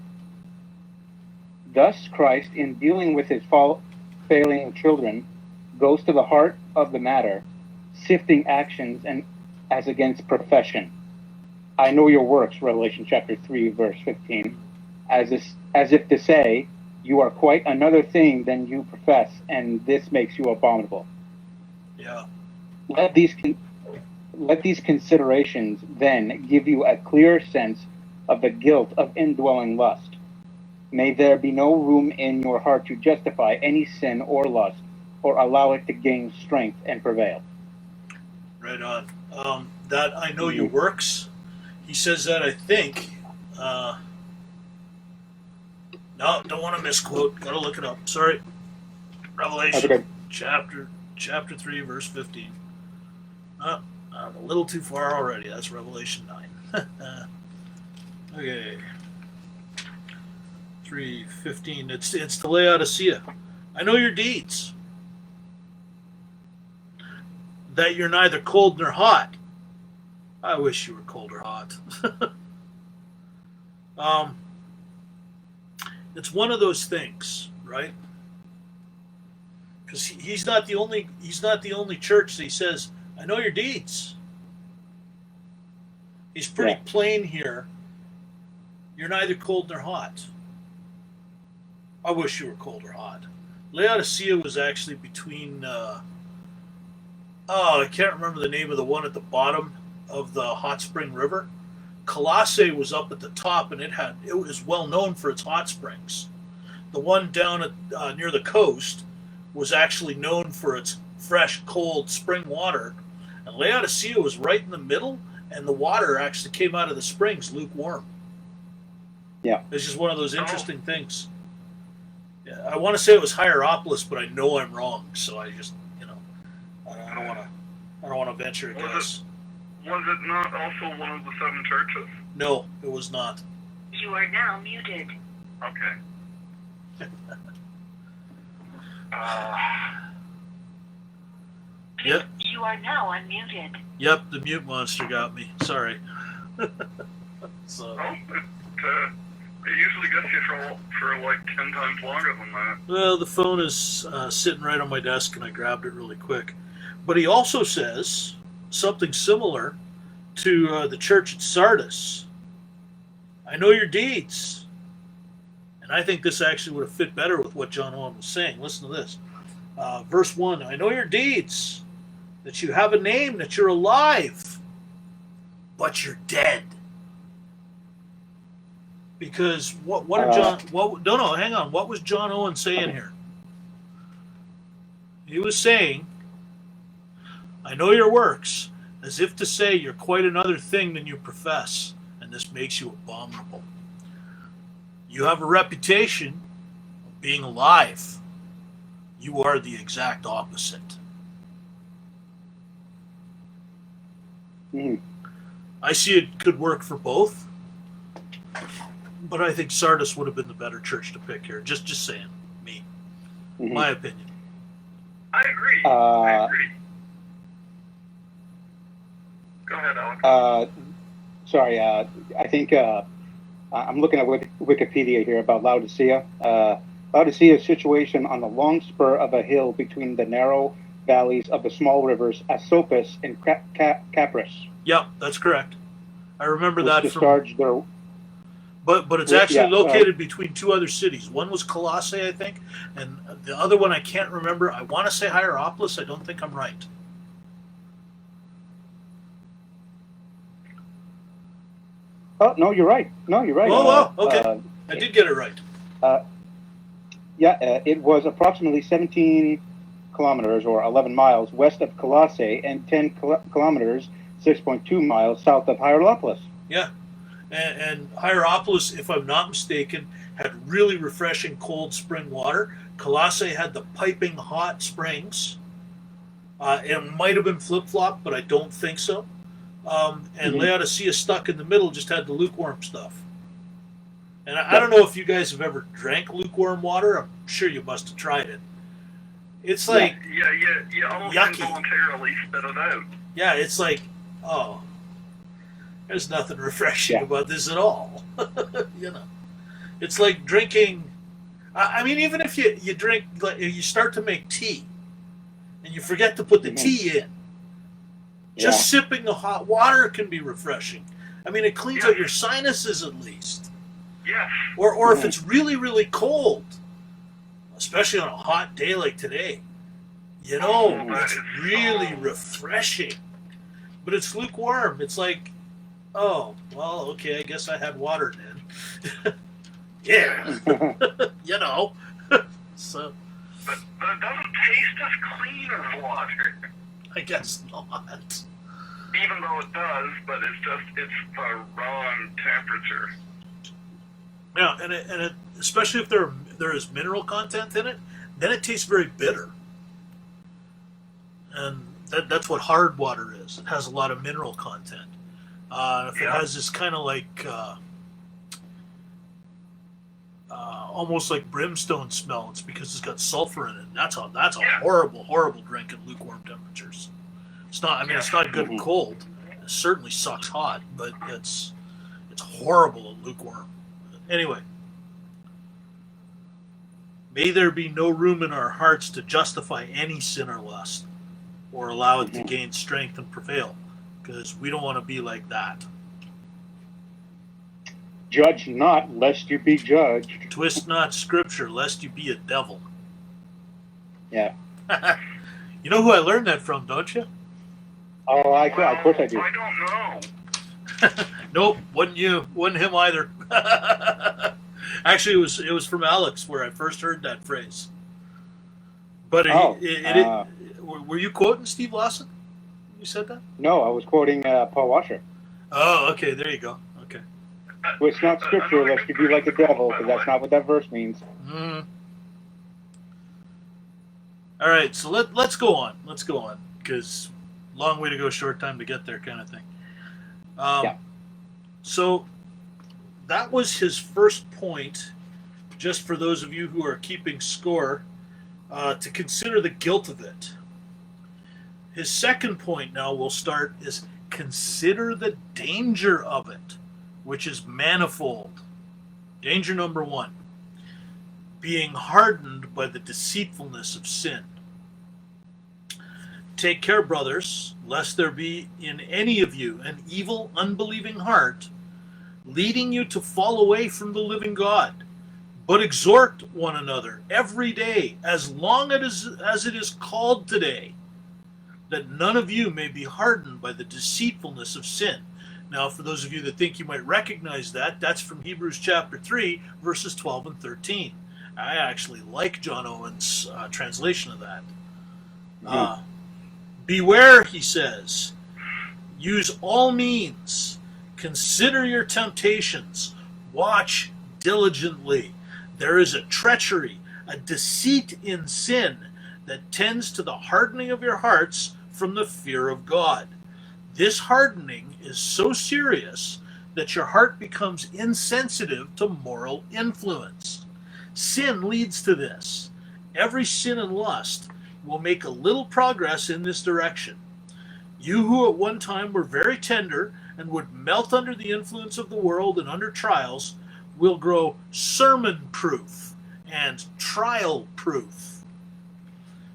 Thus, Christ, in dealing with his failing children, goes to the heart of the matter, sifting actions and as against profession. I know your works, Revelation chapter 3, verse 15, as if to say, you are quite another thing than you profess, and this makes you abominable. Yeah. Let these considerations then give you a clear sense of the guilt of indwelling lust. May there be no room in your heart to justify any sin or lust, or allow it to gain strength and prevail. Right on. That I know your works. He says that, I think. No, don't want to misquote. Gotta look it up. Sorry. Revelation Okay. chapter 3, verse 15. I'm a little too far already. That's Revelation 9. Okay. 3:15. It's to Laodicea. I know your deeds. That you're neither cold nor hot. I wish you were cold or hot. It's one of those things, right? Because he's not the only church that he says, I know your deeds. He's pretty plain here. You're neither cold nor hot. I wish you were cold or hot. Laodicea was actually between I can't remember the name of the one at the bottom of the hot spring river. Colossae was up at the top, and it was well known for its hot springs. The one down at near the coast was actually known for its fresh, cold spring water, and Laodicea was right in the middle, and the water actually came out of the springs lukewarm. Yeah, it's just one of those interesting things. Yeah, I want to say it was Hierapolis, but I know I'm wrong, so I just I don't want to venture a guess. Was it not also one of the 7 churches? No, it was not. You are now muted. Okay. Yep. You are now unmuted. Yep, the mute monster got me. Sorry. So. Well, it usually gets you for like 10 times longer than that. Well, the phone is sitting right on my desk, and I grabbed it really quick. But he also says something similar to the church at Sardis. I know your deeds. And I think this actually would have fit better with what John Owen was saying. Listen to this. Verse 1, I know your deeds, that you have a name, that you're alive, but you're dead. Because what did hang on. What was John Owen saying here? He was saying, I know your works, as if to say you're quite another thing than you profess, and this makes you abominable. You have a reputation of being alive. You are the exact opposite. Mm-hmm. I see it could work for both, but I think Sardis would have been the better church to pick here. Just saying, me, my opinion. I agree. I agree. Go ahead, Alex. Sorry, I think I'm looking at Wikipedia here about Laodicea. Laodicea's situation on the long spur of a hill between the narrow valleys of the small rivers Asopus and Capris. Yep, that's correct. I remember that. Discharged their but it's Well, actually yeah, located between two other cities. One was Colossae, I think, and the other one I can't remember. I want to say Hierapolis. I don't think I'm right. oh no, you're right. No, you're right. Oh, okay. I did get it right. It was approximately 17 kilometers or 11 miles west of Colossae and 10 kilometers, 6.2 miles south of Hierapolis. Yeah. And Hierapolis, if I'm not mistaken, had really refreshing cold spring water. Colossae had the piping hot springs. It might have been flip-flop, but I don't think so. And Laodicea, stuck in the middle, just had the lukewarm stuff. And I don't know if you guys have ever drank lukewarm water. I'm sure you must have tried it. It's like, you almost yucky. involuntarily spit it out. Yeah, it's like, oh, there's nothing refreshing about this at all. You know, it's like drinking. I mean, even if you drink, like, you start to make tea, and you forget to put the tea in. Just sipping the hot water can be refreshing. I mean, it cleans out your sinuses at least. Yes. Or if it's really, really cold, especially on a hot day like today, you know, it's really refreshing. But it's lukewarm. It's like, oh, well, okay, I guess I had water then. Yeah. You know. So. But it doesn't taste as clean as water. I guess not. Even though it does, but it's the wrong temperature. Yeah, and it especially if there is mineral content in it, then it tastes very bitter. And that's what hard water is. It has a lot of mineral content. If it has this kind of like almost like brimstone smell, it's because it's got sulfur in it. And that's a horrible drink at lukewarm temperatures. It's not. I mean, it's not good at cold. It certainly sucks hot, but it's horrible at lukewarm. Anyway, may there be no room in our hearts to justify any sin or lust, or allow it to gain strength and prevail, because we don't want to be like that. Judge not, lest you be judged. Twist not Scripture, lest you be a devil. Yeah. You know who I learned that from, don't you? Oh, of course I do. I don't know. Nope, wasn't you. Wasn't him either. Actually, it was from Alex where I first heard that phrase. But were you quoting Steve Lawson? You said that? No, I was quoting Paul Washer. Oh, okay, there you go. Okay. Twist not Scripture, lest you be like the devil, because that's not what that verse means. Mm. All right, so let's go on. Let's go on, because long way to go, short time to get there, kind of thing. So that was his first point, just for those of you who are keeping score, to consider the guilt of it. His second point now we'll start is consider the danger of it, which is manifold. Danger number one, being hardened by the deceitfulness of sin. Take care, brothers, lest there be in any of you an evil, unbelieving heart, leading you to fall away from the living God. But exhort one another every day, as long as it is called today, that none of you may be hardened by the deceitfulness of sin. Now, for those of you that think you might recognize that, that's from Hebrews chapter 3, verses 12 and 13. I actually like John Owen's translation of that. Beware, he says. Use all means. Consider your temptations. Watch diligently. There is a treachery, a deceit in sin that tends to the hardening of your hearts from the fear of God. This hardening is so serious that your heart becomes insensitive to moral influence. Sin leads to this. Every sin and lust will make a little progress in this direction. You who at one time were very tender and would melt under the influence of the world and under trials will grow sermon-proof and trial-proof.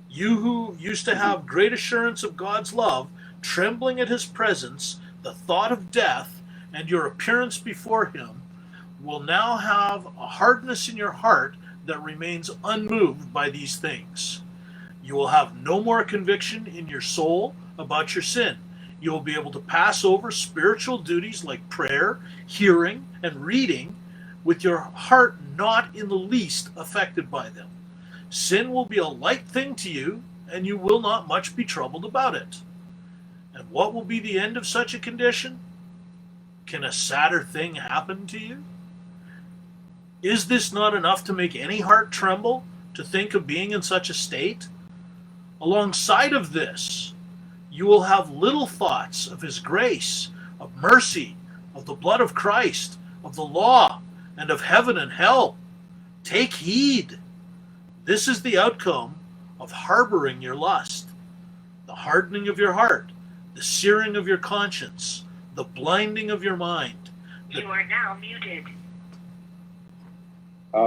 You who used to have great assurance of God's love, trembling at his presence, the thought of death, and your appearance before him, will now have a hardness in your heart that remains unmoved by these things. You will have no more conviction in your soul about your sin. You will be able to pass over spiritual duties like prayer, hearing, and reading with your heart not in the least affected by them. Sin will be a light thing to you, and you will not much be troubled about it. And what will be the end of such a condition? Can a sadder thing happen to you? Is this not enough to make any heart tremble to think of being in such a state? Alongside of this, you will have little thoughts of his grace, of mercy, of the blood of Christ, of the law, and of heaven and hell. Take heed. This is the outcome of harboring your lust, the hardening of your heart, the searing of your conscience, the blinding of your mind. You are now muted.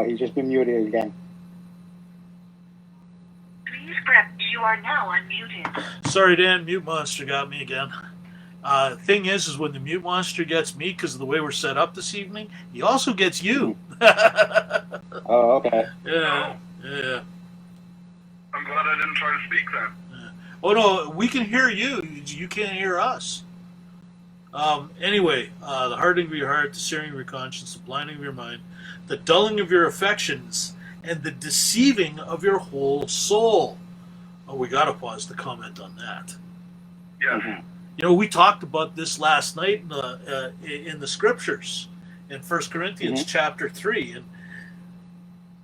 He's just been muted again. Please press. You are now unmuted. Sorry, Dan, mute monster got me again. Thing is when the mute monster gets me because of the way we're set up this evening, he also gets you. Oh, okay. Yeah. I'm glad I didn't try to speak then. Oh no, we can hear you. You can't hear us. Anyway, the hardening of your heart, the searing of your conscience, the blinding of your mind, the dulling of your affections, and the deceiving of your whole soul. Oh, we got to pause to comment on that. Yes. Mhm. You know, we talked about this last night in the scriptures in 1 Corinthians chapter 3. And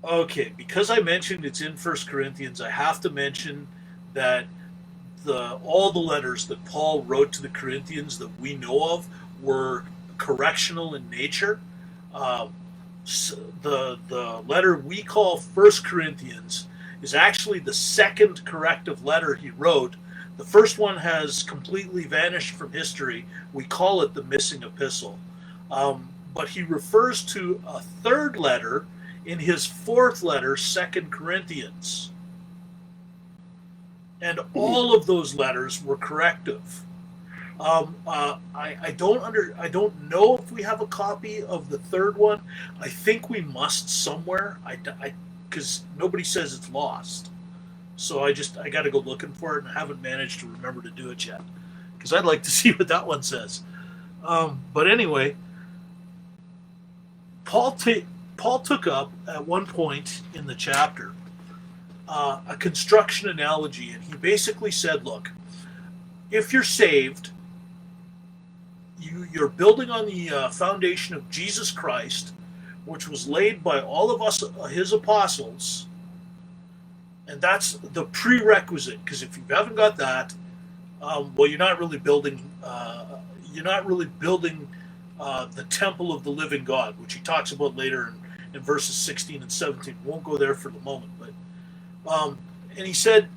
okay, because I mentioned it's in 1 Corinthians, I have to mention that all the letters that Paul wrote to the Corinthians that we know of were correctional in nature. The letter we call 1 Corinthians is actually the second corrective letter he wrote. The first one has completely vanished from history. We call it the missing epistle. But he refers to a third letter in his fourth letter, 2 Corinthians. And all of those letters were corrective. I don't know if we have a copy of the third one. I think we must somewhere. Because nobody says it's lost. So I got to go looking for it, and I haven't managed to remember to do it yet. Because I'd like to see what that one says. But anyway, Paul took up at one point in the chapter a construction analogy, and he basically said, look, if you're saved, you're building on the foundation of Jesus Christ, which was laid by all of us, his apostles, and that's the prerequisite. Because if you haven't got that, well, you're not really building. You're not really building the temple of the living God, which he talks about later in verses 16 and 17. We won't go there for the moment, but and he said,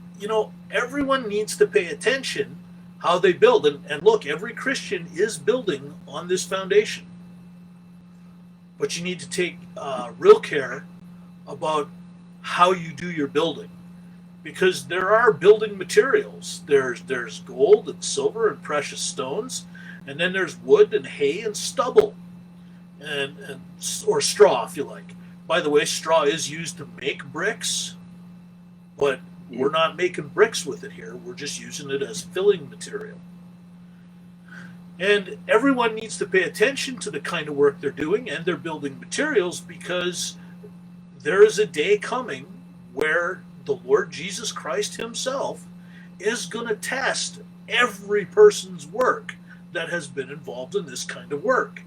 everyone needs to pay attention how they build, and look, every Christian is building on this foundation. But you need to take real care about how you do your building, because there are building materials. There's gold and silver and precious stones, and then there's wood and hay and stubble, or straw, if you like. By the way, straw is used to make bricks, but we're not making bricks with it here. We're just using it as filling material. And everyone needs to pay attention to the kind of work they're doing and their building materials, because there is a day coming where the Lord Jesus Christ himself is going to test every person's work that has been involved in this kind of work.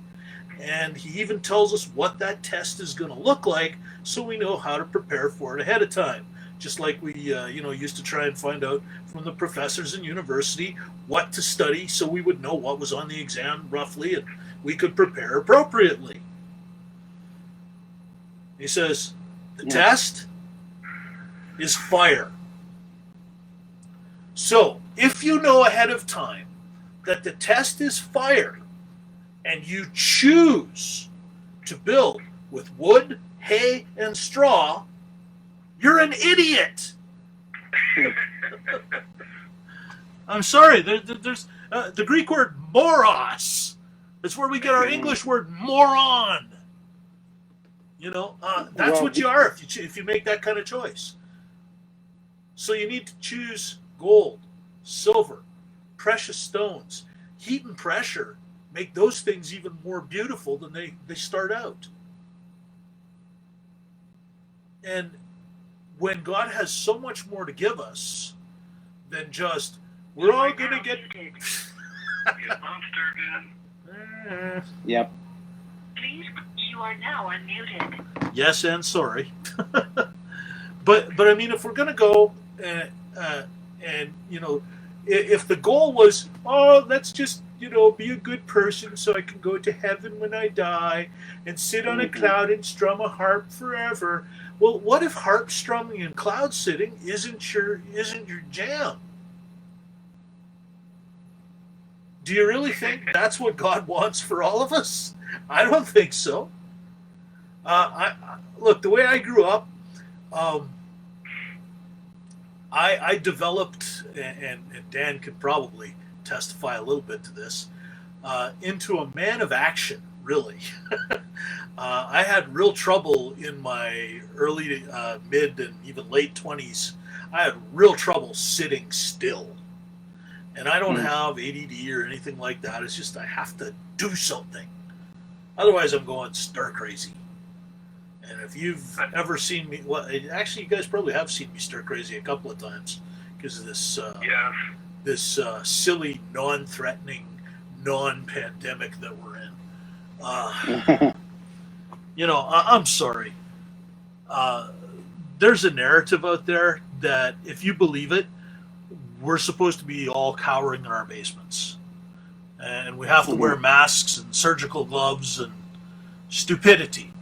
And he even tells us what that test is going to look like, so we know how to prepare for it ahead of time. Just like we used to try and find out from the professors in university what to study, so we would know what was on the exam roughly, and we could prepare appropriately. He says, the test is fire. So, if you know ahead of time that the test is fire, and you choose to build with wood, hay, and straw, you're an idiot. I'm sorry. There's the Greek word moros. That's where we get our English word moron. That's Well, what you are if you make that kind of choice. So you need to choose gold, silver, precious stones. Heat and pressure make those things even more beautiful than they start out. And when God has so much more to give us than just, we're all going to get. Get monster again. yep. Please, you are now unmuted. Yes, and sorry. but I mean, if we're going to go and if the goal was, oh, let's just be a good person so I can go to heaven when I die and sit on a cloud and strum a harp forever. Well, what if harp strumming and cloud sitting isn't your jam? Do you really think that's what God wants for all of us? I don't think so. Look, the way I grew up, I developed, and Dan could probably testify a little bit to this, into a man of action, really. I had real trouble in my early, mid, and even late 20s. I had real trouble sitting still. And I don't have ADD or anything like that. It's just I have to do something. Otherwise, I'm going stir crazy. And if you've ever seen me, well, actually, you guys probably have seen me stir crazy a couple of times because of this silly, non-threatening, non-pandemic that we're in. I'm sorry. There's a narrative out there that if you believe it, we're supposed to be all cowering in our basements. And we have to wear masks and surgical gloves and stupidity.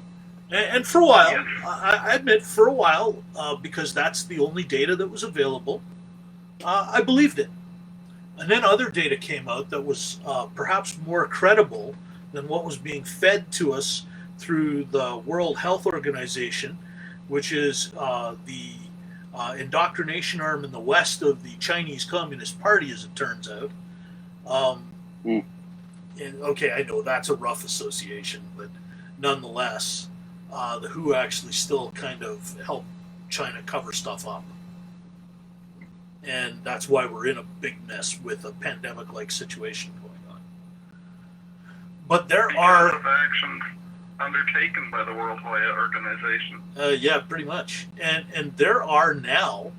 And for a while, I admit, for a while, because that's the only data that was available, I believed it. And then other data came out that was perhaps more credible than what was being fed to us through the World Health Organization, which is the indoctrination arm in the West of the Chinese Communist Party, as it turns out. And okay, I know that's a rough association, but nonetheless, the WHO actually still kind of helped China cover stuff up. And that's why we're in a big mess with a pandemic-like situation going on. But there are actions undertaken by the World Health Organization. Yeah, pretty much. And there are now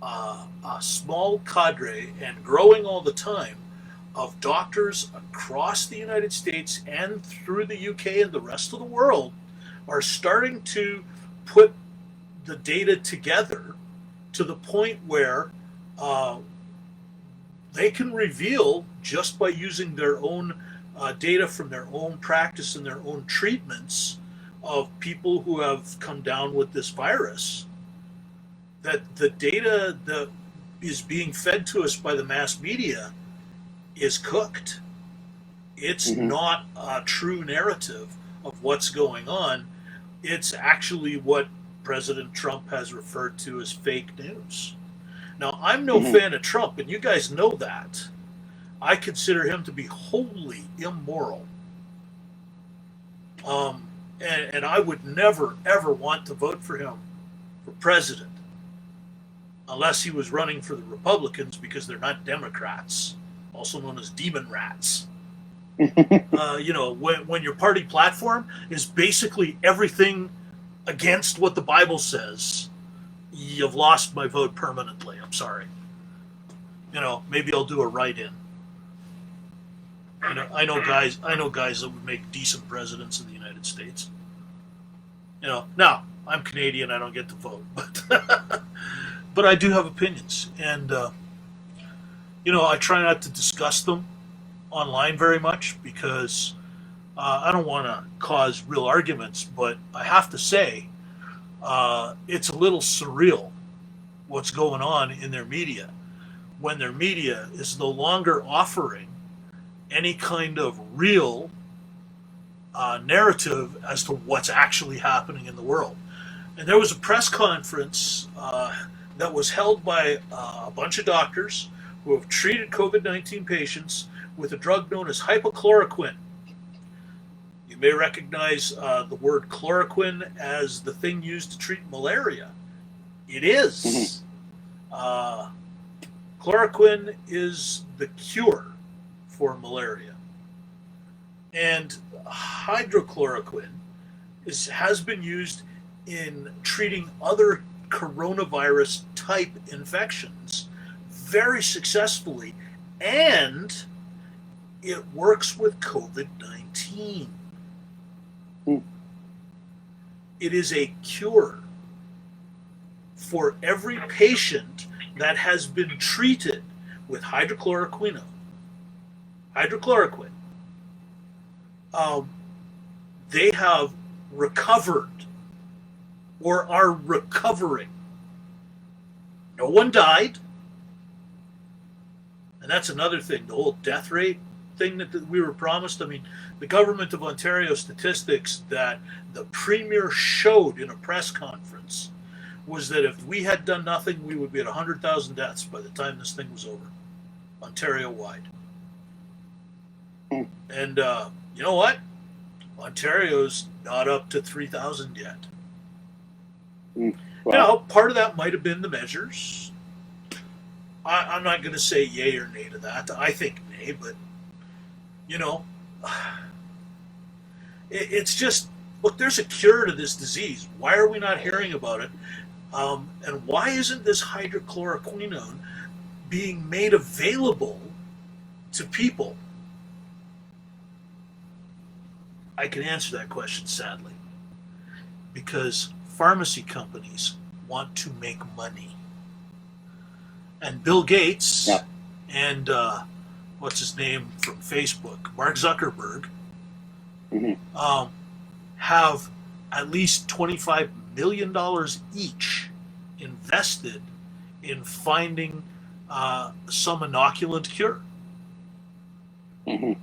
a small cadre, and growing all the time, of doctors across the United States and through the UK and the rest of the world are starting to put the data together to the point where they can reveal, just by using their own data from their own practice and their own treatments of people who have come down with this virus, that the data that is being fed to us by the mass media is cooked. It's not a true narrative of what's going on. It's actually what President Trump has referred to as fake news. Now, I'm no fan of Trump, and you guys know that. I consider him to be wholly immoral. And I would never, ever want to vote for him for president unless he was running for the Republicans, because they're not Democrats, also known as demon rats. When your party platform is basically everything against what the Bible says, you've lost my vote permanently. I'm sorry. Maybe I'll do a write-in. I know guys that would make decent presidents in the United States. Now I'm Canadian, I don't get to vote, but I do have opinions, and I try not to discuss them online very much because I don't want to cause real arguments. But I have to say, it's a little surreal what's going on in their media when their media is no longer offering any kind of real narrative as to what's actually happening in the world. And there was a press conference that was held by a bunch of doctors who have treated COVID-19 patients with a drug known as hypochloroquine. You may recognize the word chloroquine as the thing used to treat malaria. It is. Chloroquine is the cure for malaria. And hydrochloroquine has been used in treating other coronavirus type infections very successfully, and it works with COVID-19. It is a cure for every patient that has been treated with hydrochloroquine. They have recovered or are recovering. No one died. And that's another thing, the whole death rate thing that we were promised. I mean, the government of Ontario statistics that the premier showed in a press conference was that if we had done nothing, we would be at 100,000 deaths by the time this thing was over, Ontario-wide. And you know what? Ontario's not up to 3,000 yet. Wow. Now, part of that might have been the measures. I'm not going to say yay or nay to that. I think nay, but, you know, it's just, look, there's a cure to this disease. Why are we not hearing about it? And why isn't this hydrochloroquine being made available to people? I can answer that question, sadly, because pharmacy companies want to make money. And Bill Gates and what's his name from Facebook, Mark Zuckerberg, have at least $25 million each invested in finding some inoculant cure. And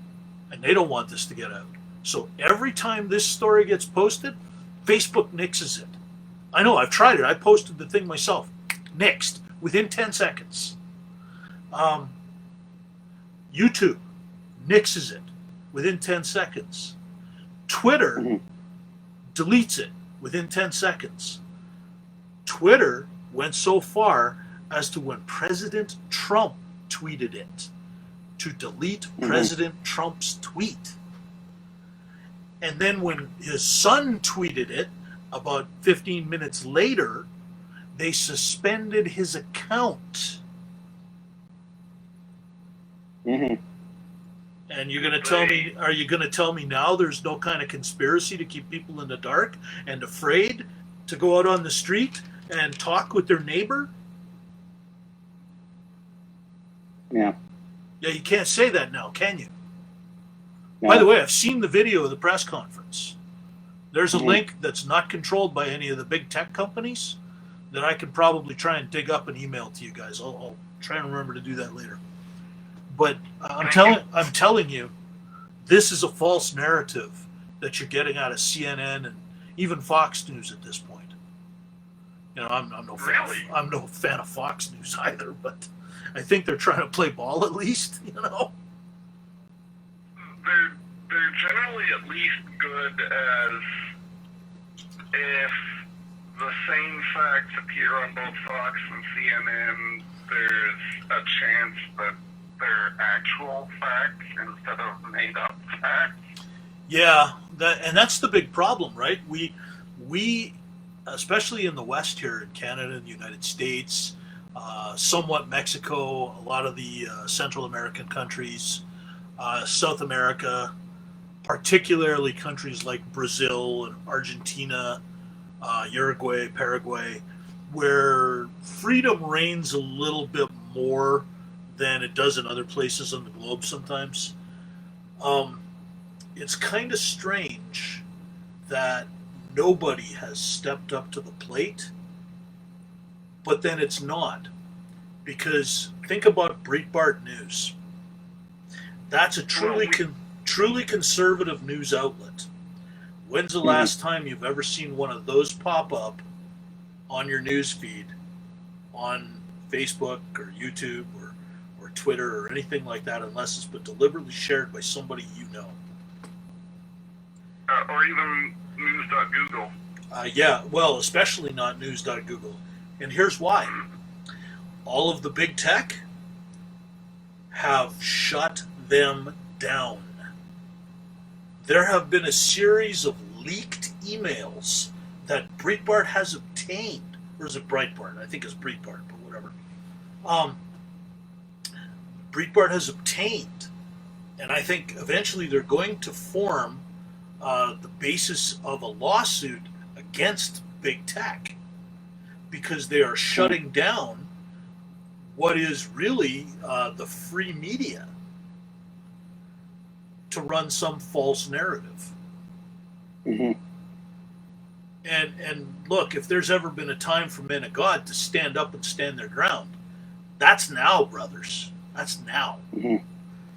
they don't want this to get out. So every time this story gets posted, Facebook nixes it. I know, I've tried it. I posted the thing myself. Nixed within 10 seconds. YouTube nixes it within 10 seconds. Twitter deletes it within 10 seconds. Twitter went so far as to, when President Trump tweeted it, to delete President Trump's tweet. And then when his son tweeted it, about 15 minutes later, they suspended his account. And you're going to tell me, are you going to tell me now there's no kind of conspiracy to keep people in the dark and afraid to go out on the street and talk with their neighbor? Yeah, you can't say that now, can you? No. By the way, I've seen the video of the press conference. There's a link that's not controlled by any of the big tech companies that I could probably try and dig up and email to you guys. I'll try and remember to do that later. But I'm telling you, this is a false narrative that you're getting out of CNN and even Fox News at this point. You know, I'm no fan of Fox News either, but I think they're trying to play ball at least. You know, they're generally at least good as if the same facts appear on both Fox and CNN, there's a chance that they're actual facts instead of made up facts. Yeah, and that's the big problem, right? We especially in the West here in Canada and the United States, somewhat Mexico, a lot of the Central American countries, South America, particularly countries like Brazil and Argentina, Uruguay, Paraguay, where freedom reigns a little bit more than it does in other places on the globe sometimes. It's kind of strange that nobody has stepped up to the plate, but then it's not. Because think about Breitbart News. That's a truly conservative news outlet. When's the last time you've ever seen one of those pop up on your news feed on Facebook or YouTube or Twitter or anything like that, unless it's been deliberately shared by somebody you know? or even news.google. Yeah, well, especially not news.google. And here's why. All of the big tech have shut them down. There have been a series of leaked emails that Breitbart has obtained. Or is it Breitbart? I think it's Breitbart, but whatever. Breitbart has obtained, and I think eventually they're going to form the basis of a lawsuit against big tech because they are shutting down what is really the free media to run some false narrative. Mm-hmm. And look, if there's ever been a time for men of God to stand up and stand their ground, that's now, brothers. That's now. Mm-hmm.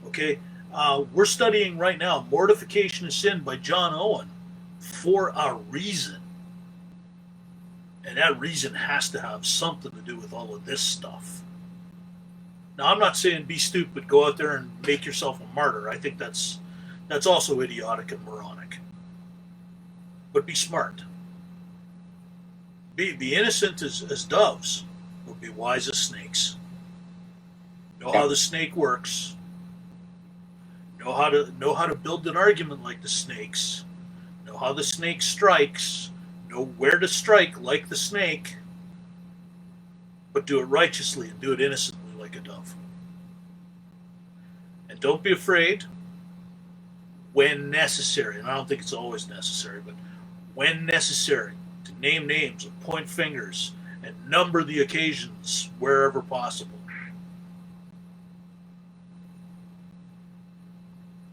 Okay? We're studying right now Mortification of Sin by John Owen for a reason. And that reason has to have something to do with all of this stuff. Now, I'm not saying be stupid, go out there and make yourself a martyr. I think that's also idiotic and moronic. But be smart. Be innocent as doves, but be wise as snakes. Know how the snake works. Know how to build an argument like the snakes. Know how the snake strikes. Know where to strike like the snake. But do it righteously and do it innocently like a dove. And don't be afraid when necessary, and I don't think it's always necessary, but when necessary, to name names and point fingers and number the occasions wherever possible.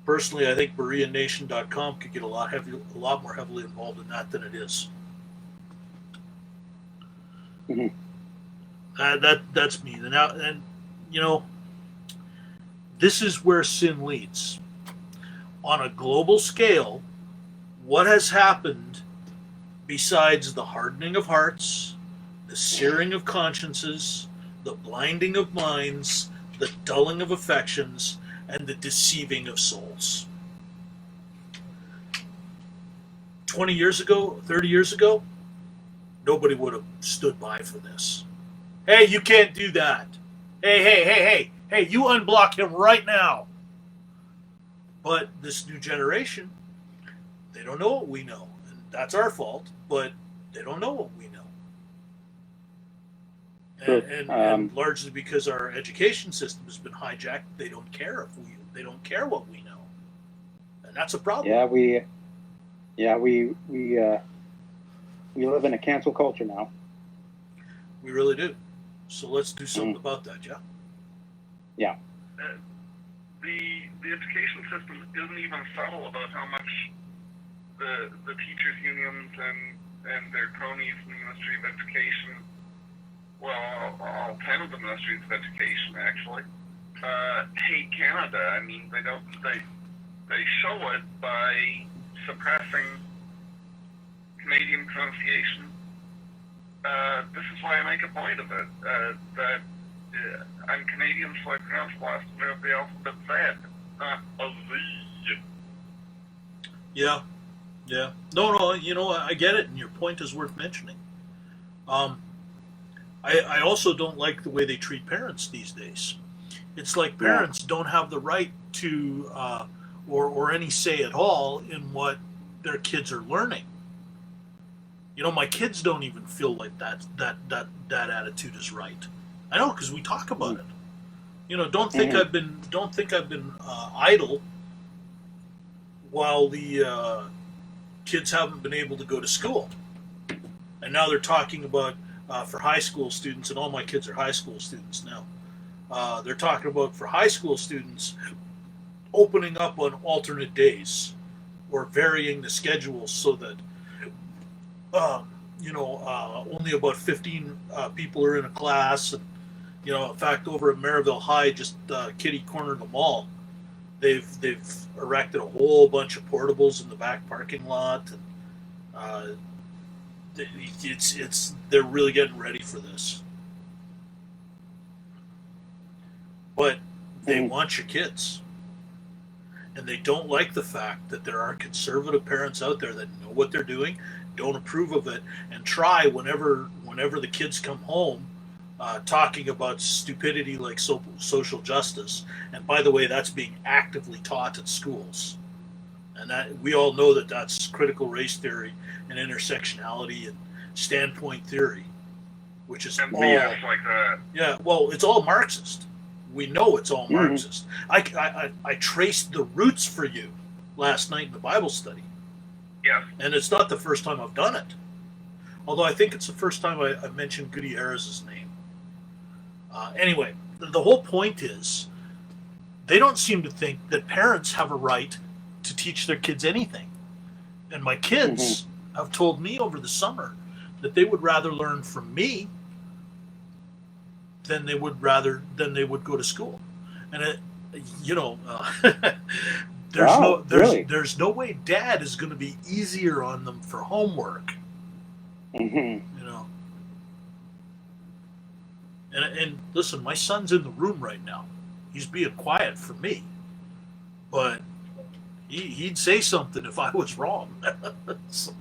Personally, I think BereanNation.com could get a lot more heavily involved in that than it is. Mm-hmm. That's me. And you know, this is where sin leads. On a global scale, what has happened besides the hardening of hearts, the searing of consciences, the blinding of minds, the dulling of affections, and the deceiving of souls? 20 years ago, 30 years ago, nobody would have stood by for this. Hey, you can't do that. Hey, you unblock him right now. But this new generation, they don't know what we know. And that's our fault, but they don't know what we know. And largely because our education system has been hijacked, they don't care they don't care what we know. And that's a problem. We live in a cancel culture now. We really do. So let's do something about that, yeah? Yeah. The education system isn't even subtle about how much the teachers' unions and their cronies in the Ministry of Education, well, all 10 of the Ministries of Education actually, hate Canada. I mean, they show it by suppressing Canadian pronunciation. This is why I make a point of it, that I'm Canadian, so I pronounce the last letter of the alphabet Z, not a Z. Yeah. No, you know, I get it, and your point is worth mentioning. I also don't like the way they treat parents these days. It's like parents don't have the right to, or any say at all in what their kids are learning. You know, my kids don't even feel like that attitude is right. I know, because we talk about it. You know, don't think I've been idle while the kids haven't been able to go to school, and now they're talking about for high school students, and all my kids are high school students now. They're talking about for high school students opening up on alternate days or varying the schedules so that only about 15 people are in a class. And, you know, in fact, over at Maryville High, just kitty corner of the mall, they've erected a whole bunch of portables in the back parking lot. And, they're really getting ready for this. But they want your kids. and they don't like the fact that there are conservative parents out there that know what they're doing, don't approve of it, and try whenever the kids come home talking about stupidity like social justice. And by the way, that's being actively taught at schools, and that we all know that that's critical race theory and intersectionality and standpoint theory, which is And all BS like that. yeah. Well, it's all Marxist. We know it's all Marxist. I traced the roots for you last night in the Bible study, Yes. and it's not the first time I've done it. Although I think it's the first time I mentioned Goody Harris's name. Anyway, the whole point is they don't seem to think that parents have a right to teach their kids anything. And my kids have told me over the summer that they would rather learn from me than they would go to school. And there's no way Dad is going to be easier on them for homework. And listen, my son's in the room right now. He's being quiet for me, but he'd say something if I was wrong. So,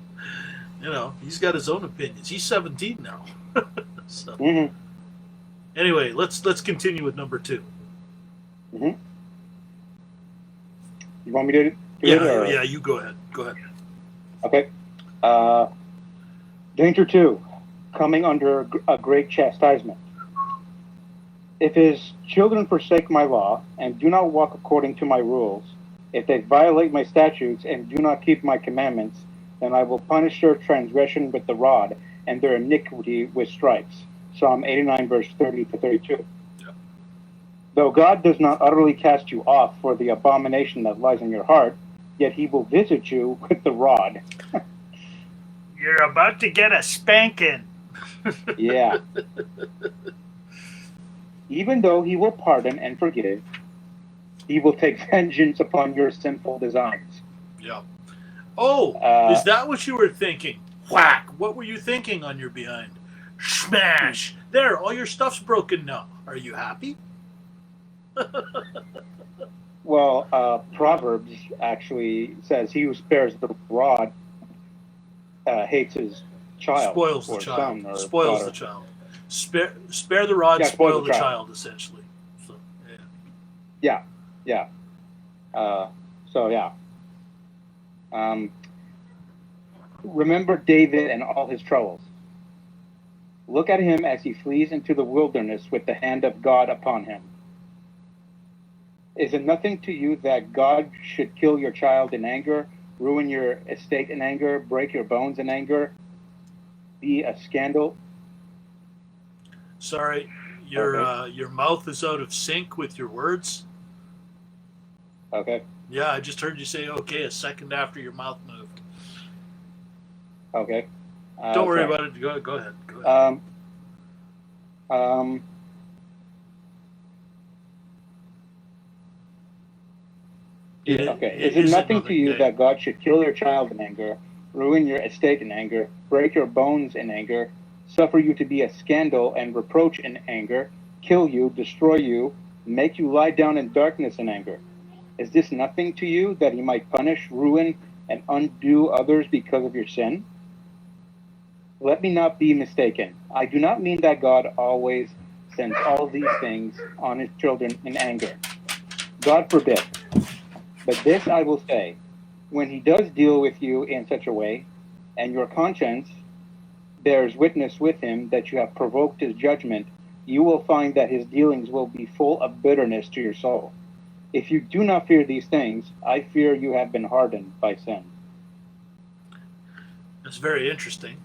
he's got his own opinions. He's 17 now. So, anyway, let's continue with number 2. You want me to do it? Or? Yeah, you go ahead. Go ahead. Okay. Danger 2, coming under a great chastisement. If his children forsake my law and do not walk according to my rules, if they violate my statutes and do not keep my commandments, then I will punish their transgression with the rod and their iniquity with stripes. Psalm 89, verse 30 to 32. Yeah. Though God does not utterly cast you off for the abomination that lies in your heart, yet he will visit you with the rod. You're about to get a spanking. Yeah. Even though he will pardon and forgive, he will take vengeance upon your sinful designs. Yeah. Oh, is that what you were thinking? Whack! What were you thinking on your behind? Smash! There, all your stuff's broken now. Are you happy? Well, Proverbs actually says, he who spares the rod hates his child. Spoils the child. Son or spoils daughter. The child. Spare the rod, spoil the child, essentially. So, yeah. Remember David and all his troubles. Look at him as he flees into the wilderness with the hand of God upon him. Is it nothing to you that God should kill your child in anger, ruin your estate in anger, break your bones in anger, be a scandal? Sorry, your mouth is out of sync with your words. Okay. Yeah, I just heard you say okay a second after your mouth moved. Okay. Don't worry about it. Go ahead. Okay. Is it nothing to you that God should kill your child in anger, ruin your estate in anger, break your bones in anger, suffer you to be a scandal and reproach in anger, kill you, destroy you, make you lie down in darkness in anger? Is this nothing to you that he might punish, ruin, and undo others because of your sin? Let me not be mistaken. I do not mean that God always sends all these things on his children in anger. God forbid. But this I will say, when he does deal with you in such a way, and your conscience bears witness with him that you have provoked his judgment, you will find that his dealings will be full of bitterness to your soul. If you do not fear these things, I fear you have been hardened by sin. That's very interesting.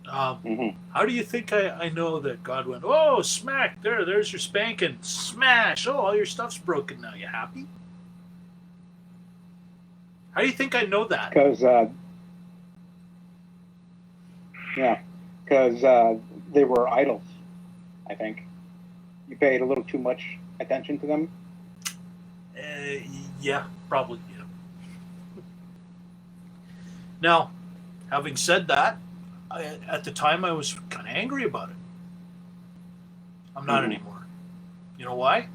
How do you think I know that God went, oh, smack, there's your spanking, smash, oh, all your stuff's broken now, you happy? How do you think I know that? Because they were idols, I think. You paid a little too much attention to them? Yeah, probably, yeah. Now, having said that, at the time I was kind of angry about it. I'm not anymore. You know why?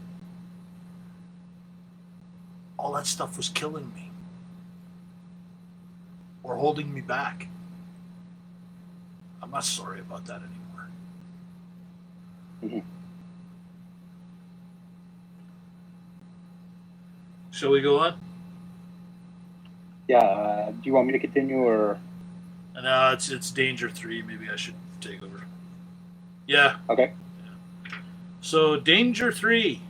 all that stuff was killing me or holding me back. I'm not sorry about that anymore. Mhm. Shall we go on? Yeah. Do you want me to continue or? No, it's danger 3. Maybe I should take over. Yeah. Okay. So danger 3,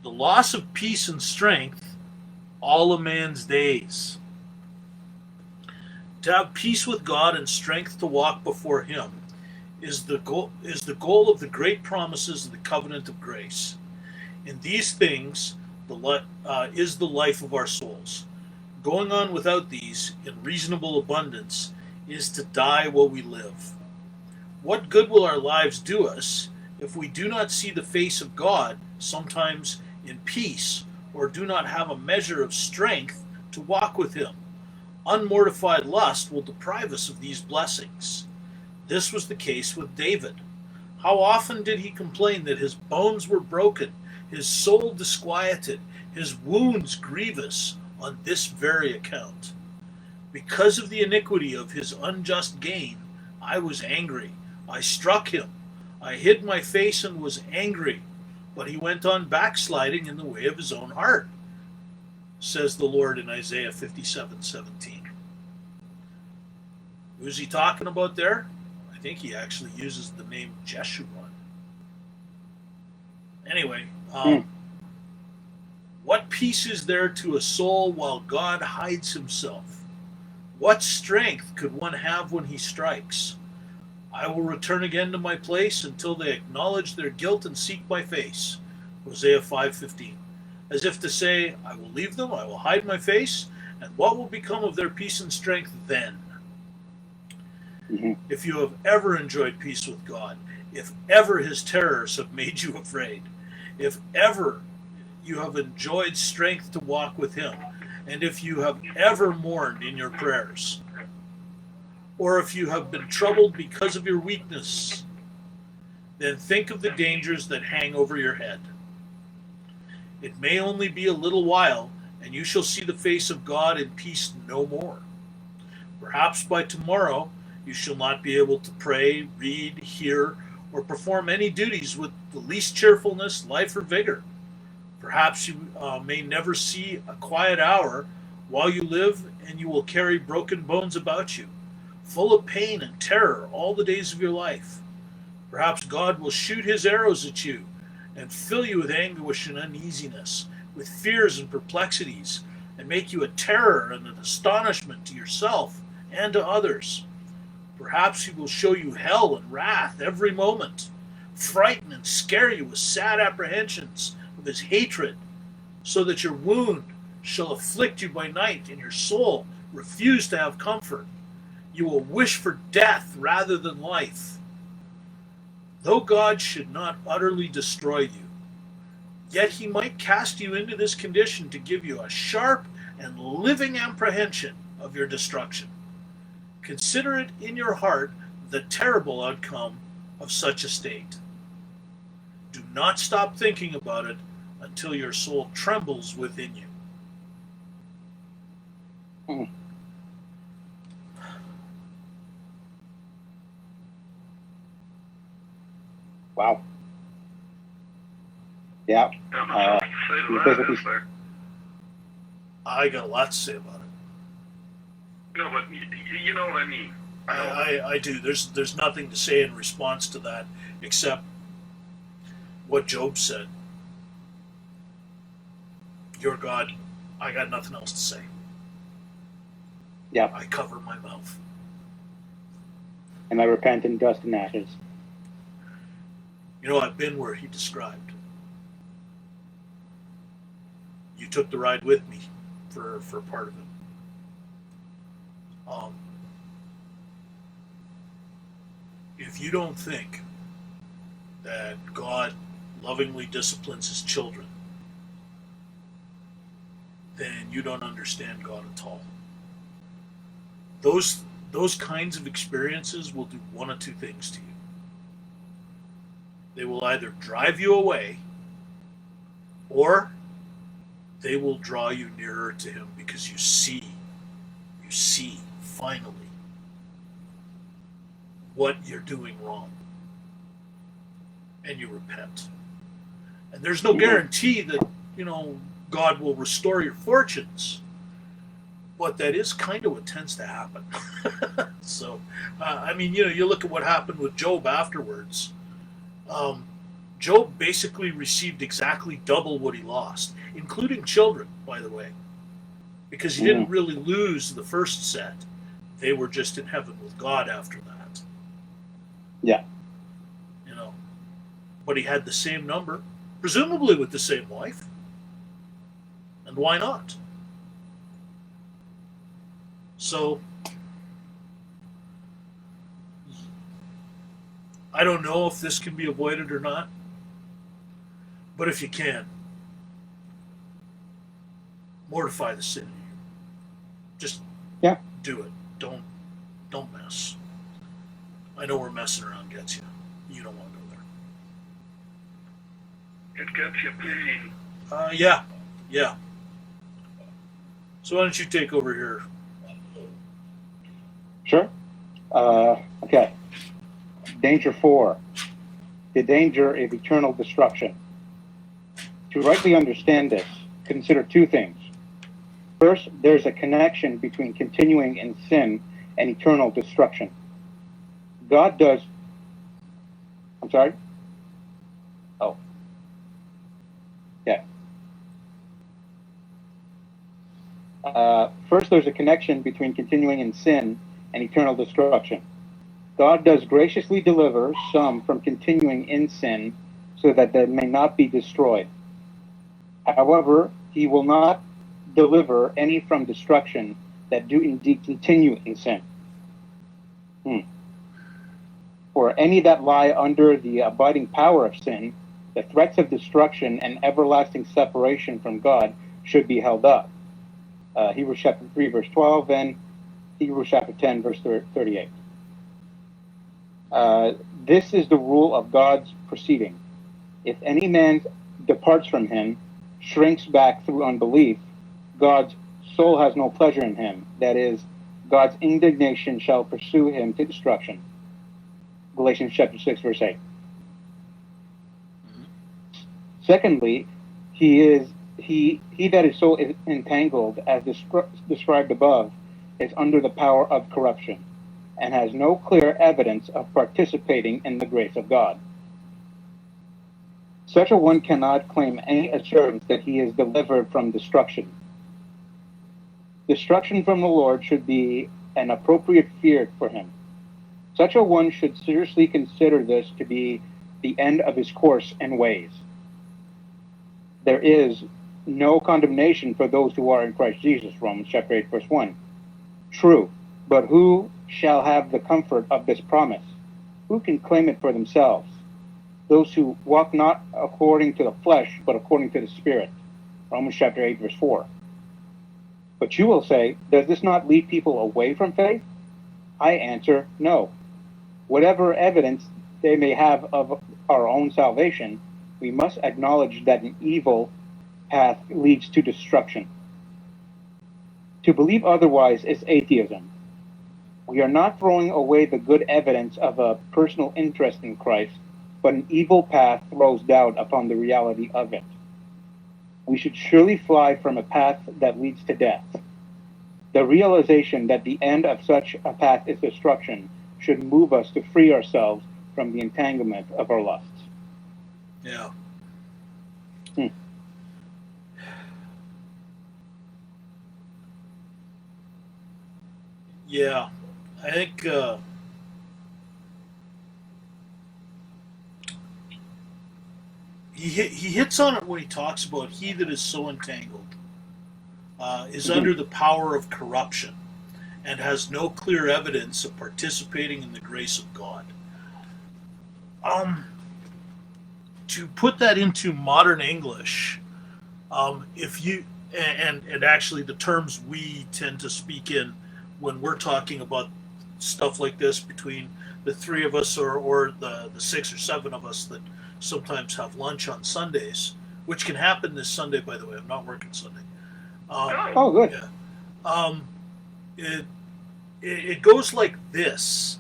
the loss of peace and strength, all a man's days. To have peace with God and strength to walk before Him is the goal of the great promises of the covenant of grace. In these things, is the life of our souls. Going on without these in reasonable abundance is to die while we live. What good will our lives do us if we do not see the face of God, sometimes in peace, or do not have a measure of strength to walk with Him? Unmortified lust will deprive us of these blessings. This was the case with David. How often did he complain that his bones were broken, his soul disquieted, his wounds grievous on this very account? Because of the iniquity of his unjust gain, I was angry. I struck him. I hid my face and was angry. But he went on backsliding in the way of his own heart, says the Lord in Isaiah 57:17. Who's he talking about there? I think he actually uses the name Jeshurun. Anyway, what peace is there to a soul while God hides himself? What strength could one have when he strikes? I will return again to my place until they acknowledge their guilt and seek my face. Hosea 5:15. As if to say, I will leave them, I will hide my face, and what will become of their peace and strength then? Mhm. If you have ever enjoyed peace with God, if ever his terrors have made you afraid, if ever you have enjoyed strength to walk with him, and if you have ever mourned in your prayers, or if you have been troubled because of your weakness, then think of the dangers that hang over your head. It may only be a little while, and you shall see the face of God in peace no more. Perhaps by tomorrow you shall not be able to pray, read, hear, or perform any duties with the least cheerfulness, life, or vigor. Perhaps you may never see a quiet hour while you live, and you will carry broken bones about you, full of pain and terror all the days of your life. Perhaps God will shoot his arrows at you and fill you with anguish and uneasiness, with fears and perplexities, and make you a terror and an astonishment to yourself and to others. Perhaps he will show you hell and wrath every moment, frighten and scare you with sad apprehensions of his hatred, so that your wound shall afflict you by night, and your soul refuse to have comfort. You will wish for death rather than life. Though God should not utterly destroy you, yet he might cast you into this condition to give you a sharp and living apprehension of your destruction. Consider it in your heart the terrible outcome of such a state. Do not stop thinking about it until your soul trembles within you. Mhm. Wow. Yeah. Not much else to say you to that, basically- is there? I got a lot to say about it. No, but you know what I mean. I do. There's nothing to say in response to that except what Job said. Your God, I got nothing else to say. Yeah. I cover my mouth. And I repent in dust and ashes. You know, I've been where he described. You took the ride with me for part of it. If you don't think that God lovingly disciplines his children, then you don't understand God at all. Those kinds of experiences will do one of two things to you. They will either drive you away, or they will draw you nearer to him because you see finally what you're doing wrong, and you repent. And there's no guarantee that, God will restore your fortunes, but that is kind of what tends to happen. So, you look at what happened with Job afterwards. Job basically received exactly double what he lost, including children, by the way, because he didn't really lose the first set. They were just in heaven with God after that. Yeah. But he had the same number, presumably with the same wife. And why not? So, I don't know if this can be avoided or not, but if you can, mortify the sin. Just do it. Don't mess. I know where messing around gets you. You don't want to go there. It gets you pain. Yeah. So why don't you take over here? Sure. Okay. Danger 4. The danger of eternal destruction. To rightly understand this, consider two things. First, there's a connection between continuing in sin and eternal destruction. God does... I'm sorry? Oh. Yeah. First, there's a connection between continuing in sin and eternal destruction. God does graciously deliver some from continuing in sin so that they may not be destroyed. However, he will not deliver any from destruction that do indeed continue in sin. For any that lie under the abiding power of sin, the threats of destruction and everlasting separation from God should be held up. Hebrews chapter 3, verse 12, and Hebrews chapter 10, verse 38. This is the rule of God's proceeding. If any man departs from him, shrinks back through unbelief, God's soul has no pleasure in him. That is, God's indignation shall pursue him to destruction. Galatians chapter 6, verse 8. Secondly, he that is so entangled, as described above, is under the power of corruption, and has no clear evidence of participating in the grace of God. Such a one cannot claim any assurance that he is delivered from destruction. Destruction from the Lord should be an appropriate fear for him. Such a one should seriously consider this to be the end of his course and ways. There is no condemnation for those who are in Christ Jesus, Romans chapter 8, verse 1. True, but who shall have the comfort of this promise? Who can claim it for themselves? Those who walk not according to the flesh, but according to the Spirit. Romans chapter 8, verse 4. But you will say, does this not lead people away from faith? I answer, no. Whatever evidence they may have of our own salvation, we must acknowledge that an evil path leads to destruction. To believe otherwise is atheism. We are not throwing away the good evidence of a personal interest in Christ, but an evil path throws doubt upon the reality of it. We should surely fly from a path that leads to death. The realization that the end of such a path is destruction should move us to free ourselves from the entanglement of our lusts. Yeah. Yeah, I think he hits on it when he talks about he that is so entangled is under the power of corruption and has no clear evidence of participating in the grace of God. To put that into modern English, if you and actually the terms we tend to speak in when we're talking about stuff like this between the three of us or the 6 or 7 of us that sometimes have lunch on Sundays, which can happen this Sunday, by the way. I'm not working Sunday. Oh, good. Yeah. It goes like this.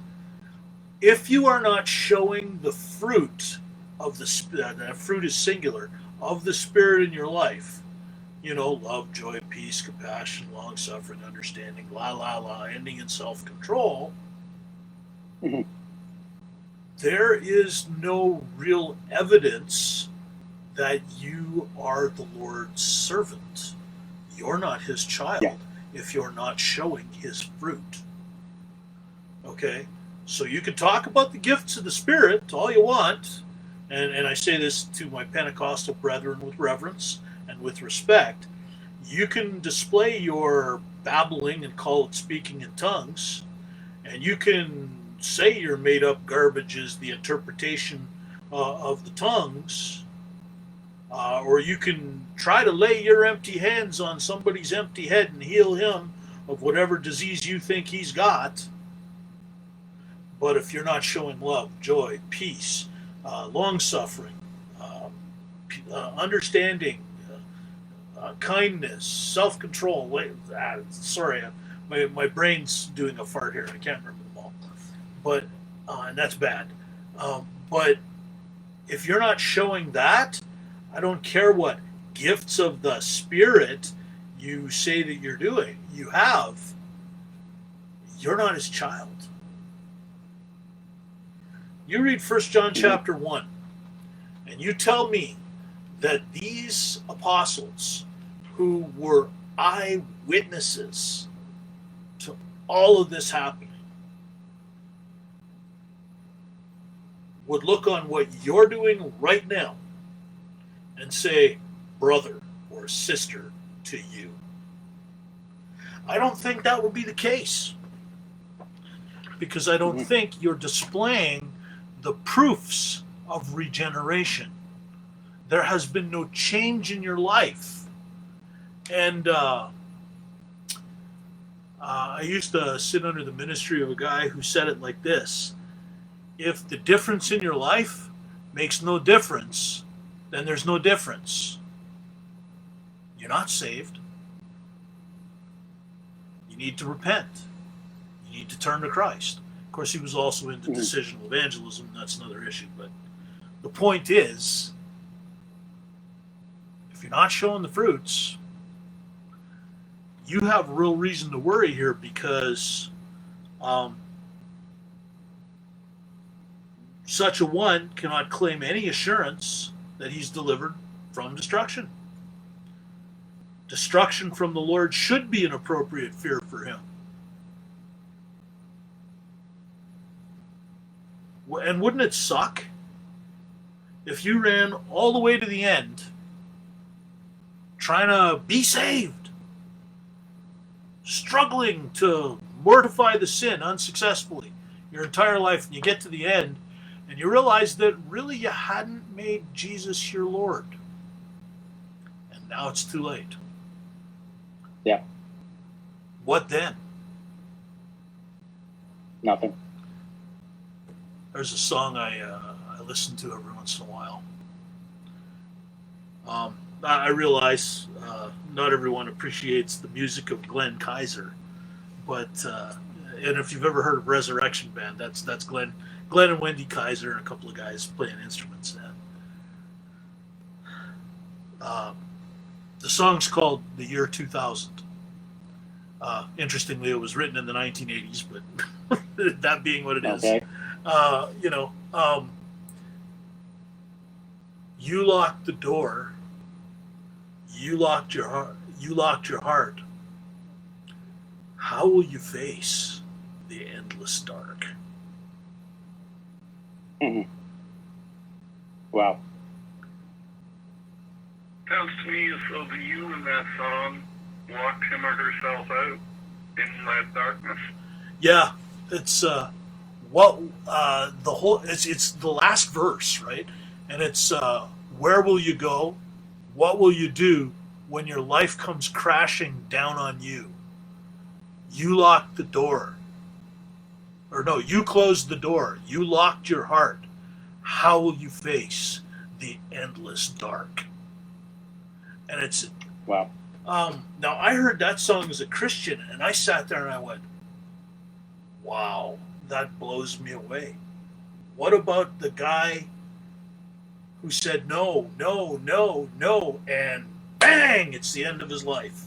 If you are not showing the fruit of the fruit is singular, of the Spirit in your life, love, joy, peace, compassion, long suffering, understanding, ending in self-control, Mm-hmm. there is no real evidence that you are the Lord's servant. You're not his child if you're not showing his fruit. Okay? So you can talk about the gifts of the Spirit all you want, and I say this to my Pentecostal brethren with reverence and with respect. You can display your babbling and call it speaking in tongues, and you can say your made up garbage is the interpretation of the tongues, or you can try to lay your empty hands on somebody's empty head and heal him of whatever disease you think he's got. But if you're not showing love, joy, peace, long suffering, understanding, kindness, self control, sorry, my brain's doing a fart here. I can't remember them all. But and that's bad. But if you're not showing that, I don't care what gifts of the Spirit you say that you're not his child. You read 1 John chapter 1, and you tell me that these apostles who were eyewitnesses to all of this happening would look on what you're doing right now and say, brother or sister to you. I don't think that would be the case, because I don't think you're displaying the proofs of regeneration. There has been no change in your life. And I used to sit under the ministry of a guy who said it like this: if the difference in your life makes no difference, then there's no difference. You're not saved. You need to repent. You need to turn to Christ. Of course, he was also into decisional evangelism. That's another issue. But the point is, if you're not showing the fruits, you have real reason to worry here, because such a one cannot claim any assurance that he's delivered from destruction. Destruction from the Lord should be an appropriate fear for him. And wouldn't it suck if you ran all the way to the end trying to be saved, struggling to mortify the sin unsuccessfully your entire life, and you get to the end and you realize that really you hadn't made Jesus your Lord, and now it's too late? Yeah. What then? Nothing. There's a song I listen to every once in a while. I realize not everyone appreciates the music of Glenn Kaiser, but and if you've ever heard of Resurrection Band, that's Glenn and Wendy Kaiser and a couple of guys playing instruments. The song's called "The Year 2000." Interestingly, it was written in the 1980s, but that being what it is. Okay. You locked the door. You locked your heart. You locked your heart. How will you face the endless dark? Mm-hmm. Wow. Sounds to me as though the you in that song locked him or herself out in that darkness. Yeah, it's the whole. It's the last verse, right? And it's where will you go? What will you do when your life comes crashing down on you? You locked the door. Or no, you closed the door. You locked your heart. How will you face the endless dark? And it's Wow. now I heard that song as a Christian, and I sat there and I went, "Wow, that blows me away." What about the guy who said no, no, no, no, and bang, it's the end of his life?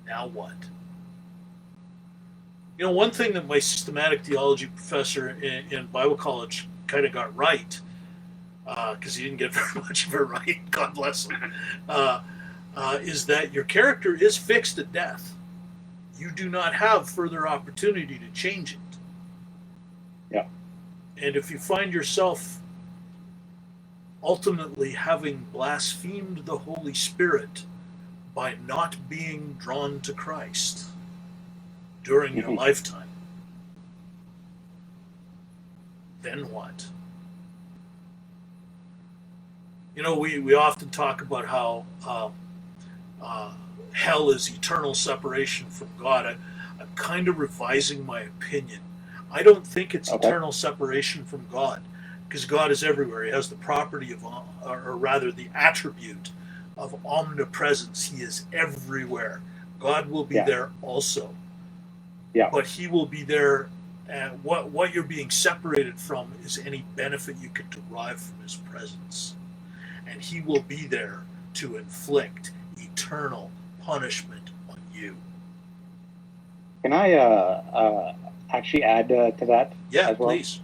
Now what? You know, one thing that my systematic theology professor in Bible college kind of got right, because he didn't get very much of it right, God bless him, is that your character is fixed at death. You do not have further opportunity to change it. Yeah. And if you find yourself ultimately having blasphemed the Holy Spirit by not being drawn to Christ during your lifetime, then what? You know, we often talk about how hell is eternal separation from God. I'm kind of revising my opinion. I don't think it's eternal separation from God, because God is everywhere. He has the property of, or rather the attribute of omnipresence. He is everywhere. God will be there also. Yeah. But he will be there, and what you're being separated from is any benefit you could derive from his presence. And he will be there to inflict eternal punishment on you. Can I actually add to that as well? Please.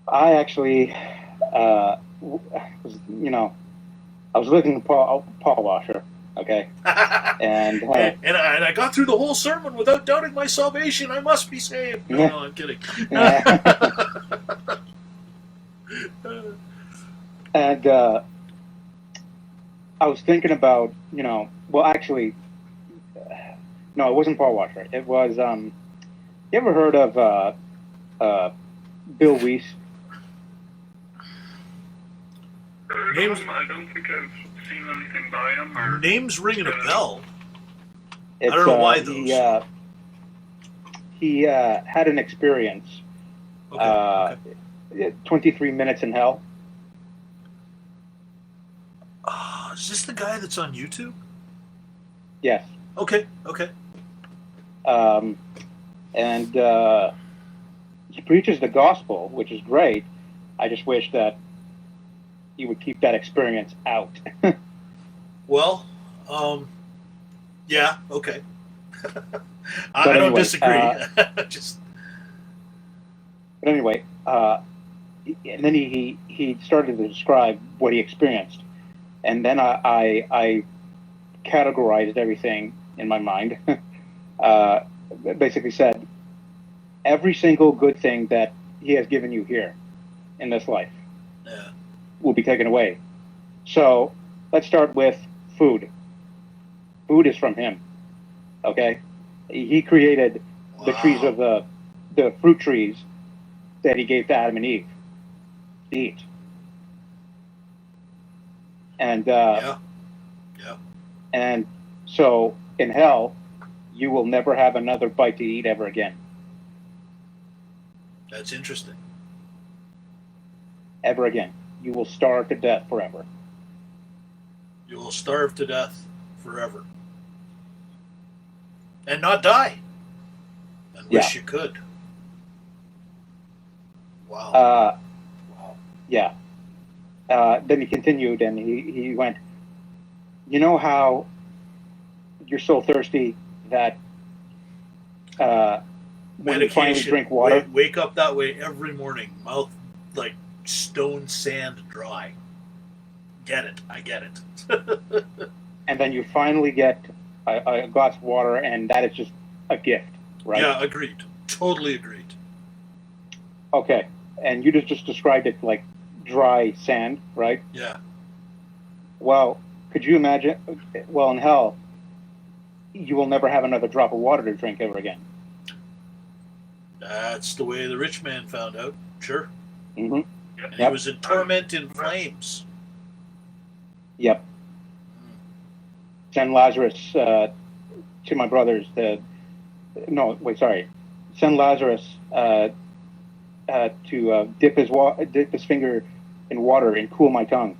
I actually, I was looking at Paul Washer, okay? and I got through the whole sermon without doubting my salvation. I must be saved. No, I'm kidding. And I was thinking about, well, actually, no, it wasn't Paul Washer. It was, you ever heard of Bill Weiss? Names, I don't think I've seen anything by him. Or names ringing a bell. It's, I don't know why those. He had an experience. 23 Minutes in Hell. Is this the guy that's on YouTube? Yes. Okay. And he preaches the gospel, which is great. I just wish that he would keep that experience out. Well, yeah, okay. I don't disagree. But anyway, and then he started to describe what he experienced, and then I categorized everything in my mind. Basically said, every single good thing that he has given you here in this life will be taken away. So let's start with food. Food is from him. Okay? He created the trees of the fruit trees that he gave to Adam and Eve to eat. And and so in hell, you will never have another bite to eat ever again. That's interesting. Ever again. You will starve to death forever. You will starve to death forever. And not die. And wish you could. Wow. Yeah. Then he continued and he went, you know how you're so thirsty that when you finally drink water? Wake up that way every morning, mouth like stone sand dry. Get it. I get it. And then you finally get a glass of water, and that is just a gift, right? Yeah, agreed. Totally agreed. Okay. And you just described it like dry sand, right? Yeah. Well, could you imagine? Well, in hell, you will never have another drop of water to drink ever again. That's the way the rich man found out. Sure. Mm-hmm. And he was in torment in flames. Yep. Send Lazarus to my brothers. Send Lazarus to dip his finger in water and cool my tongue.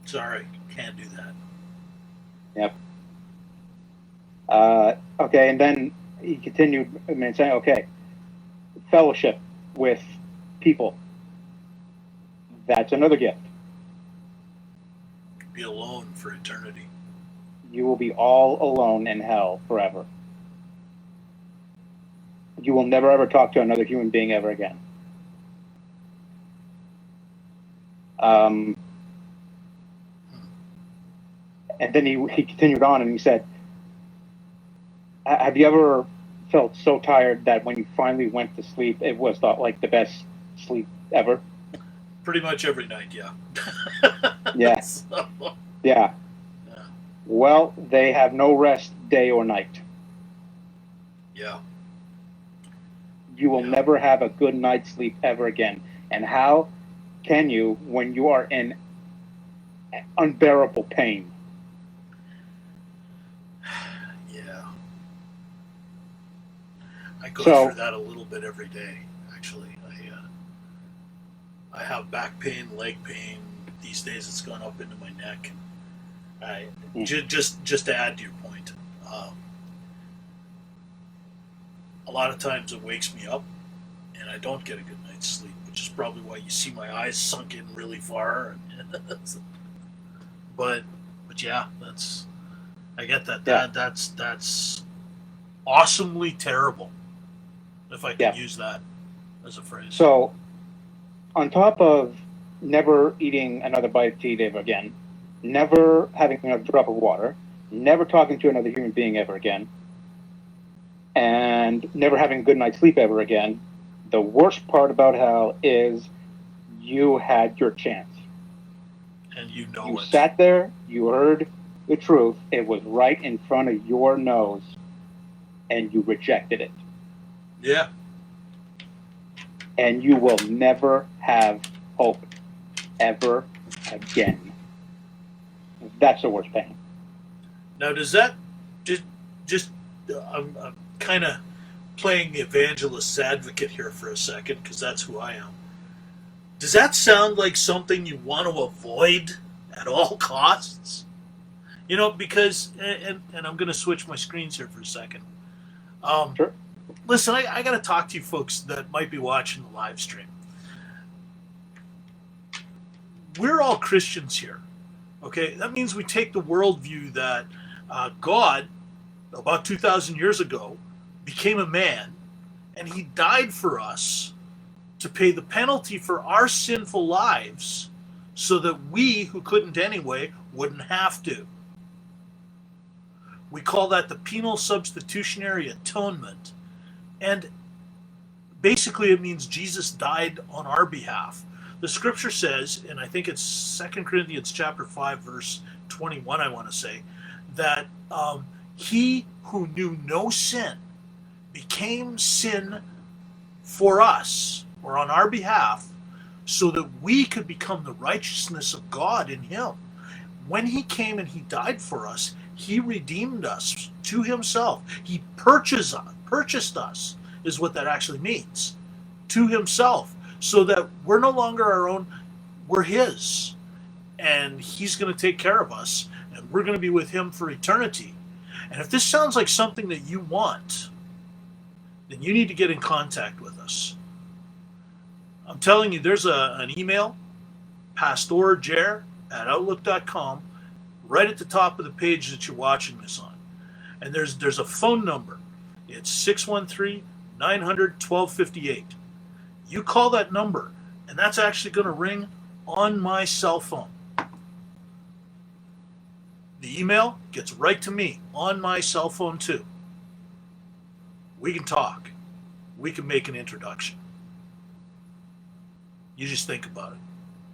Sorry, can't do that. Yep. Okay, and then he continued saying, okay, fellowship with people. That's another gift. Be alone for eternity. You will be all alone in hell forever. You will never ever talk to another human being ever again. And then he continued on and he said, have you ever felt so tired that when you finally went to sleep, it was like the best sleep ever? Pretty much every night, yeah. Yeah. So, Yeah. yeah. Well, they have no rest day or night. Yeah. You will never have a good night's sleep ever again. And how can you when you are in unbearable pain? Yeah. I go through that a little bit every day, actually. I have back pain, leg pain. These days it's gone up into my neck. Just to add to your point, a lot of times it wakes me up and I don't get a good night's sleep, which is probably why you see my eyes sunk in really far. but yeah, I get that. Yeah. That's awesomely terrible, if I can use that as a phrase. So, on top of never eating another bite to eat ever again, never having another drop of water, never talking to another human being ever again, and never having a good night's sleep ever again, the worst part about hell is you had your chance. And you know you it. Sat there, you heard the truth, it was right in front of your nose, and you rejected it. Yeah. And you will never have hope ever again. That's the worst pain. Now, does that just I'm kind of playing evangelist's advocate here for a second, because that's who I am. Does that sound like something you want to avoid at all costs? You know, because, and I'm going to switch my screens here for a second. Sure. Listen, I got to talk to you folks that might be watching the live stream. We're all Christians here, okay? That means we take the worldview that God, about 2,000 years ago, became a man, and he died for us to pay the penalty for our sinful lives so that we, who couldn't anyway, wouldn't have to. We call that the penal substitutionary atonement. And basically it means Jesus died on our behalf. The scripture says, and I think it's 2 Corinthians chapter 5, verse 21, I want to say, that he who knew no sin became sin for us, or on our behalf, so that we could become the righteousness of God in him. When he came and he died for us, he redeemed us to himself. He purchased us, is what that actually means, to himself, so that we're no longer our own, we're his. And he's going to take care of us, and we're going to be with him for eternity. And if this sounds like something that you want, then you need to get in contact with us. I'm telling you, there's an email, pastorjer@outlook.com, right at the top of the page that you're watching this on. And there's a phone number. It's 613-900-1258. You call that number, and that's actually going to ring on my cell phone. The email gets right to me on my cell phone too. We can talk. We can make an introduction. You just think about it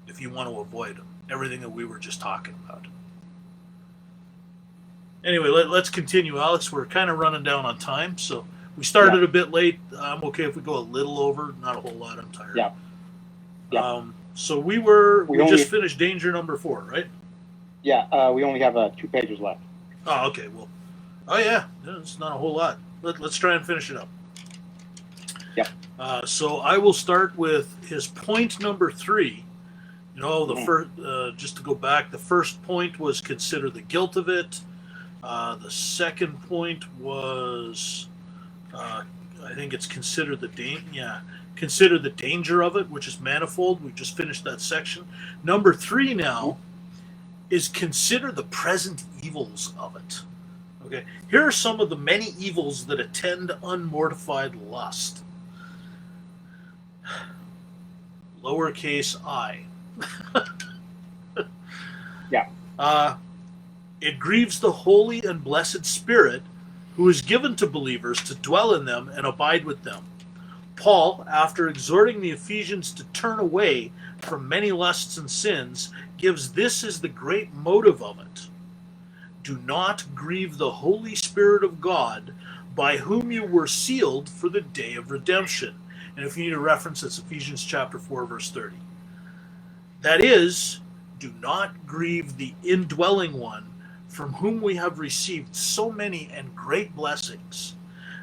if you want to avoid everything that we were just talking about. Anyway, let's continue, Alex. We're kind of running down on time, so we started a bit late. I'm okay if we go a little over, not a whole lot. I'm tired. Yeah. So we just finished danger number 4, right? Yeah, we only have 2 pages left. Oh, okay. Well, oh yeah, it's not a whole lot. Let's try and finish it up. Yep. So I will start with his point number 3. You know, the first, just to go back, the first point was consider the guilt of it. The second point was, I think it's consider the danger of it, which is manifold. We just finished that section. Number 3 now is consider the present evils of it. Okay, here are some of the many evils that attend unmortified lust. Lowercase I. Yeah. It grieves the Holy and Blessed Spirit, who is given to believers to dwell in them and abide with them. Paul, after exhorting the Ephesians to turn away from many lusts and sins, gives this as the great motive of it. Do not grieve the Holy Spirit of God, by whom you were sealed for the day of redemption. And if you need a reference, it's Ephesians chapter 4, verse 30. That is, do not grieve the indwelling one, from whom we have received so many and great blessings,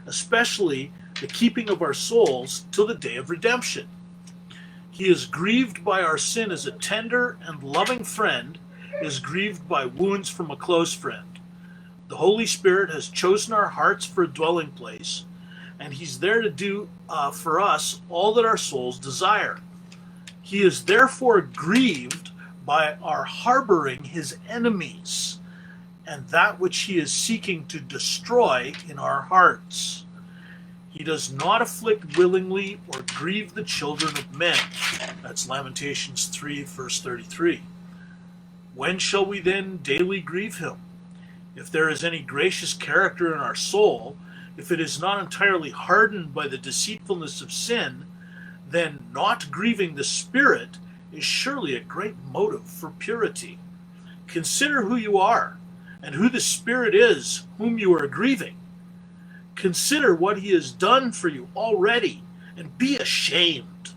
especially the keeping of our souls till the day of redemption. He is grieved by our sin as a tender and loving friend is grieved by wounds from a close friend. The Holy Spirit has chosen our hearts for a dwelling place, and he's there to do for us all that our souls desire. He is therefore grieved by our harboring his enemies, and that which he is seeking to destroy in our hearts. He does not afflict willingly or grieve the children of men. That's Lamentations 3, verse 33. When shall we then daily grieve him? If there is any gracious character in our soul, if it is not entirely hardened by the deceitfulness of sin, then not grieving the Spirit is surely a great motive for purity. Consider who you are, and who the Spirit is whom you are grieving. Consider what he has done for you already, and be ashamed.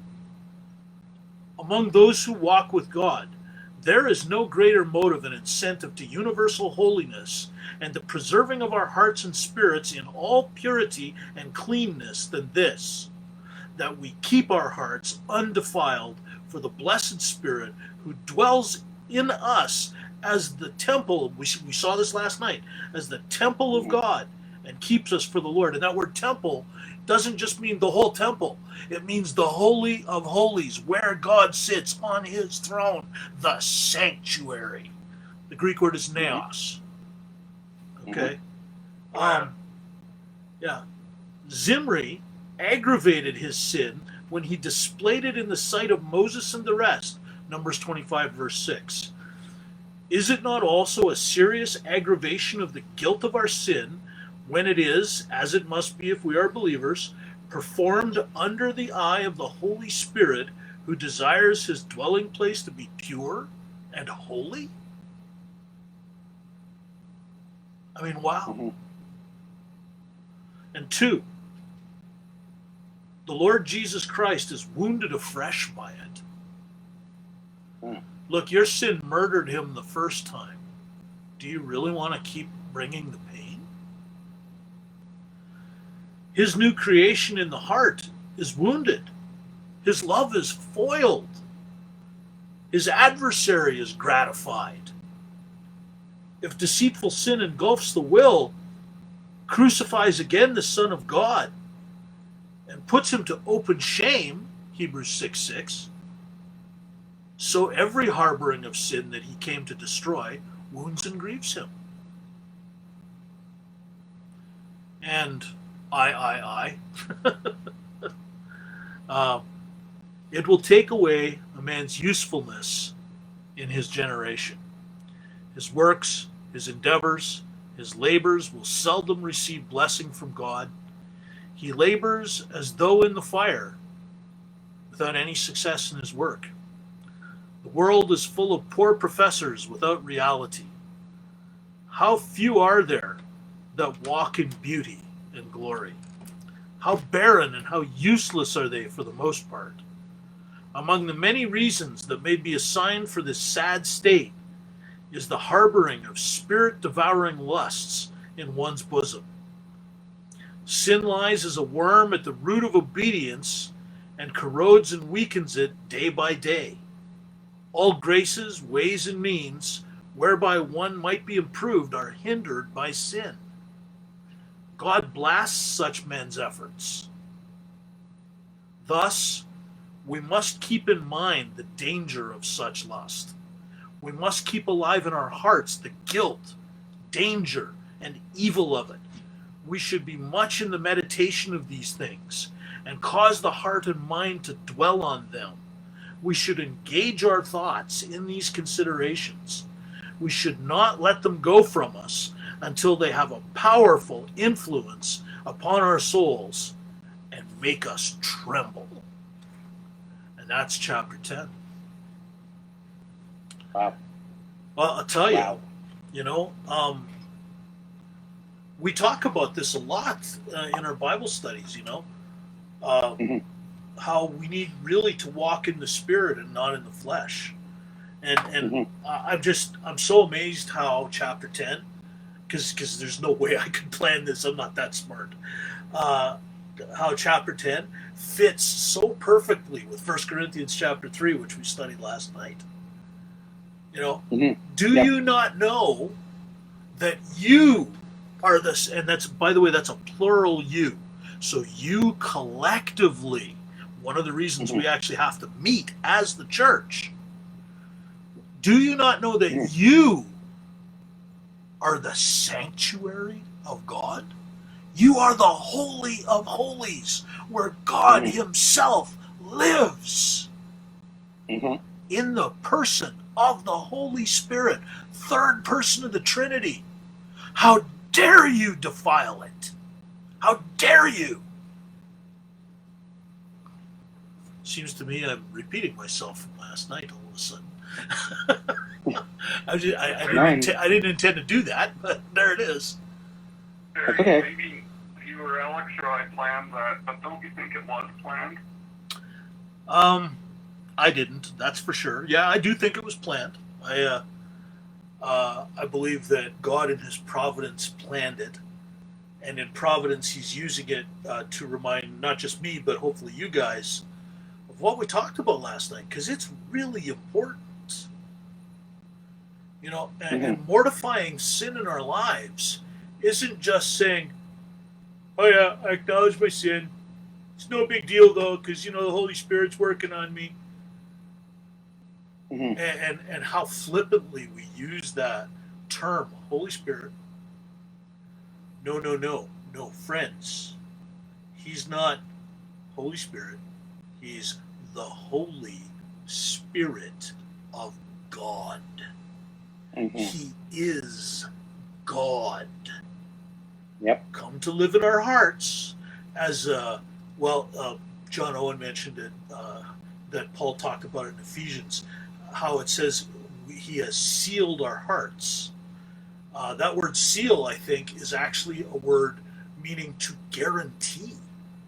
Among those who walk with God, there is no greater motive and incentive to universal holiness and the preserving of our hearts and spirits in all purity and cleanness than this, that we keep our hearts undefiled for the blessed Spirit who dwells in us as the temple, we saw this last night, as the temple of God, and keeps us for the Lord. And that word temple doesn't just mean the whole temple. It means the Holy of Holies, where God sits on his throne, the sanctuary. The Greek word is naos. Okay? Zimri aggravated his sin when he displayed it in the sight of Moses and the rest. Numbers 25, verse 6. Is it not also a serious aggravation of the guilt of our sin when it is, as it must be if we are believers, performed under the eye of the Holy Spirit who desires his dwelling place to be pure and holy? I mean, wow. And 2, the Lord Jesus Christ is wounded afresh by it. Look, your sin murdered him the first time. Do you really want to keep bringing the pain? His new creation in the heart is wounded. His love is foiled. His adversary is gratified. If deceitful sin engulfs the will, crucifies again the Son of God, and puts him to open shame, Hebrews 6:6, so every harboring of sin that he came to destroy wounds and grieves him. And it will take away a man's usefulness in his generation. His works, his endeavors, his labors will seldom receive blessing from God. He labors as though in the fire, without any success in his work. The world is full of poor professors without reality. How few are there that walk in beauty and glory? How barren and how useless are they for the most part? Among the many reasons that may be assigned for this sad state is the harboring of spirit-devouring lusts in one's bosom. Sin lies as a worm at the root of obedience and corrodes and weakens it day by day. All graces, ways, and means whereby one might be improved are hindered by sin. God blasts such men's efforts. Thus, we must keep in mind the danger of such lust. We must keep alive in our hearts the guilt, danger, and evil of it. We should be much in the meditation of these things and cause the heart and mind to dwell on them. We should engage our thoughts in these considerations. We should not let them go from us until they have a powerful influence upon our souls and make us tremble. And that's chapter 10. Wow. Well, I'll tell you, Wow. We talk about this a lot in our Bible studies, uh, Mhm. how we need really to walk in the Spirit and not in the flesh. And Mhm. I'm so amazed how chapter 10, because there's no way I could plan this, I'm not that smart, how chapter 10 fits so perfectly with 1 Corinthians chapter 3, which we studied last night. Mhm. Do Yep. you not know that you are this, and that's, by the way, that's a plural you. So you collectively, one of the reasons we actually have to meet as the church, do you not know that you are the sanctuary of God? You are the Holy of Holies, where God Himself lives Mhm. in the person of the Holy Spirit, third person of the Trinity. How dare you defile it? How dare you? Seems to me I'm repeating myself from last night all of a sudden. I didn't intend to do that, but there it is. That's okay. Maybe you or Alex or I planned that, but don't you think it was planned? I didn't. That's for sure. Yeah, I do think it was planned. I believe that God in His providence planned it, and in providence He's using it to remind not just me, but hopefully you guys of what we talked about last night, because it's really important. And mortifying sin in our lives isn't just saying, "Oh yeah, I acknowledge my sin. It's no big deal though, because the Holy Spirit's working on me." And how flippantly we use that term, Holy Spirit. No, friends. He's not Holy Spirit. He's the Holy Spirit of God. He is God. Yep. Come to live in our hearts, as John Owen mentioned it, that Paul talked about it in Ephesians, how it says He has sealed our hearts. That word seal, I think, is actually a word meaning to guarantee,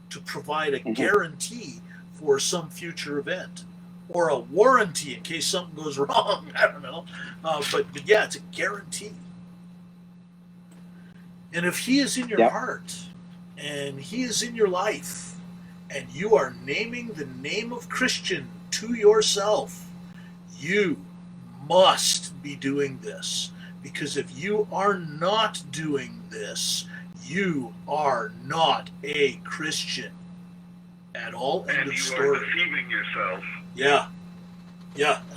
to provide a guarantee for some future event, or a warranty in case something goes wrong. I don't know. But yeah, it's a guarantee. And if He is in your heart, and He is in your life, and you are naming the name of Christian to yourself, you must be doing this. Because if you are not doing this, you are not a Christian at all. End of story. You are deceiving yourself. Yeah,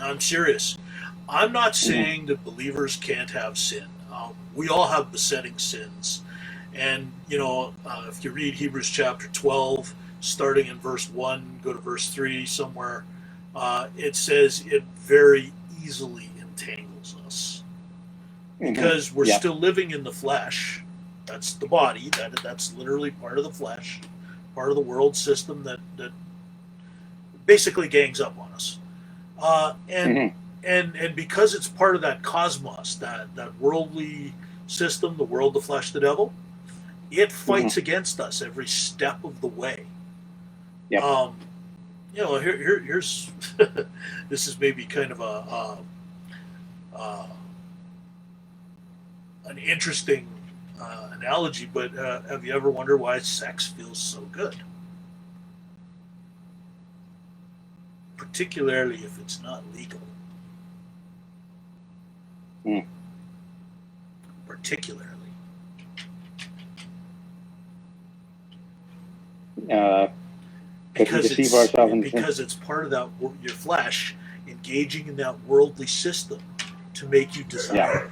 I'm serious. I'm not saying that believers can't have sin. We all have besetting sins. And, if you read Hebrews chapter 12, starting in verse 1, go to verse 3 somewhere, it says it very easily entangles us. Because we're still living in the flesh. That's the body. That's literally part of the flesh, part of the world system that basically gangs up on us. And because it's part of that cosmos, that worldly system, the world, the flesh, the devil, it fights against us every step of the way. Yep. Here's this is maybe kind of an interesting analogy, but have you ever wondered why sex feels so good? Particularly if it's not legal. Mm. Particularly. Because we deceive ourselves in because it's part of that your flesh engaging in that worldly system to make you desire.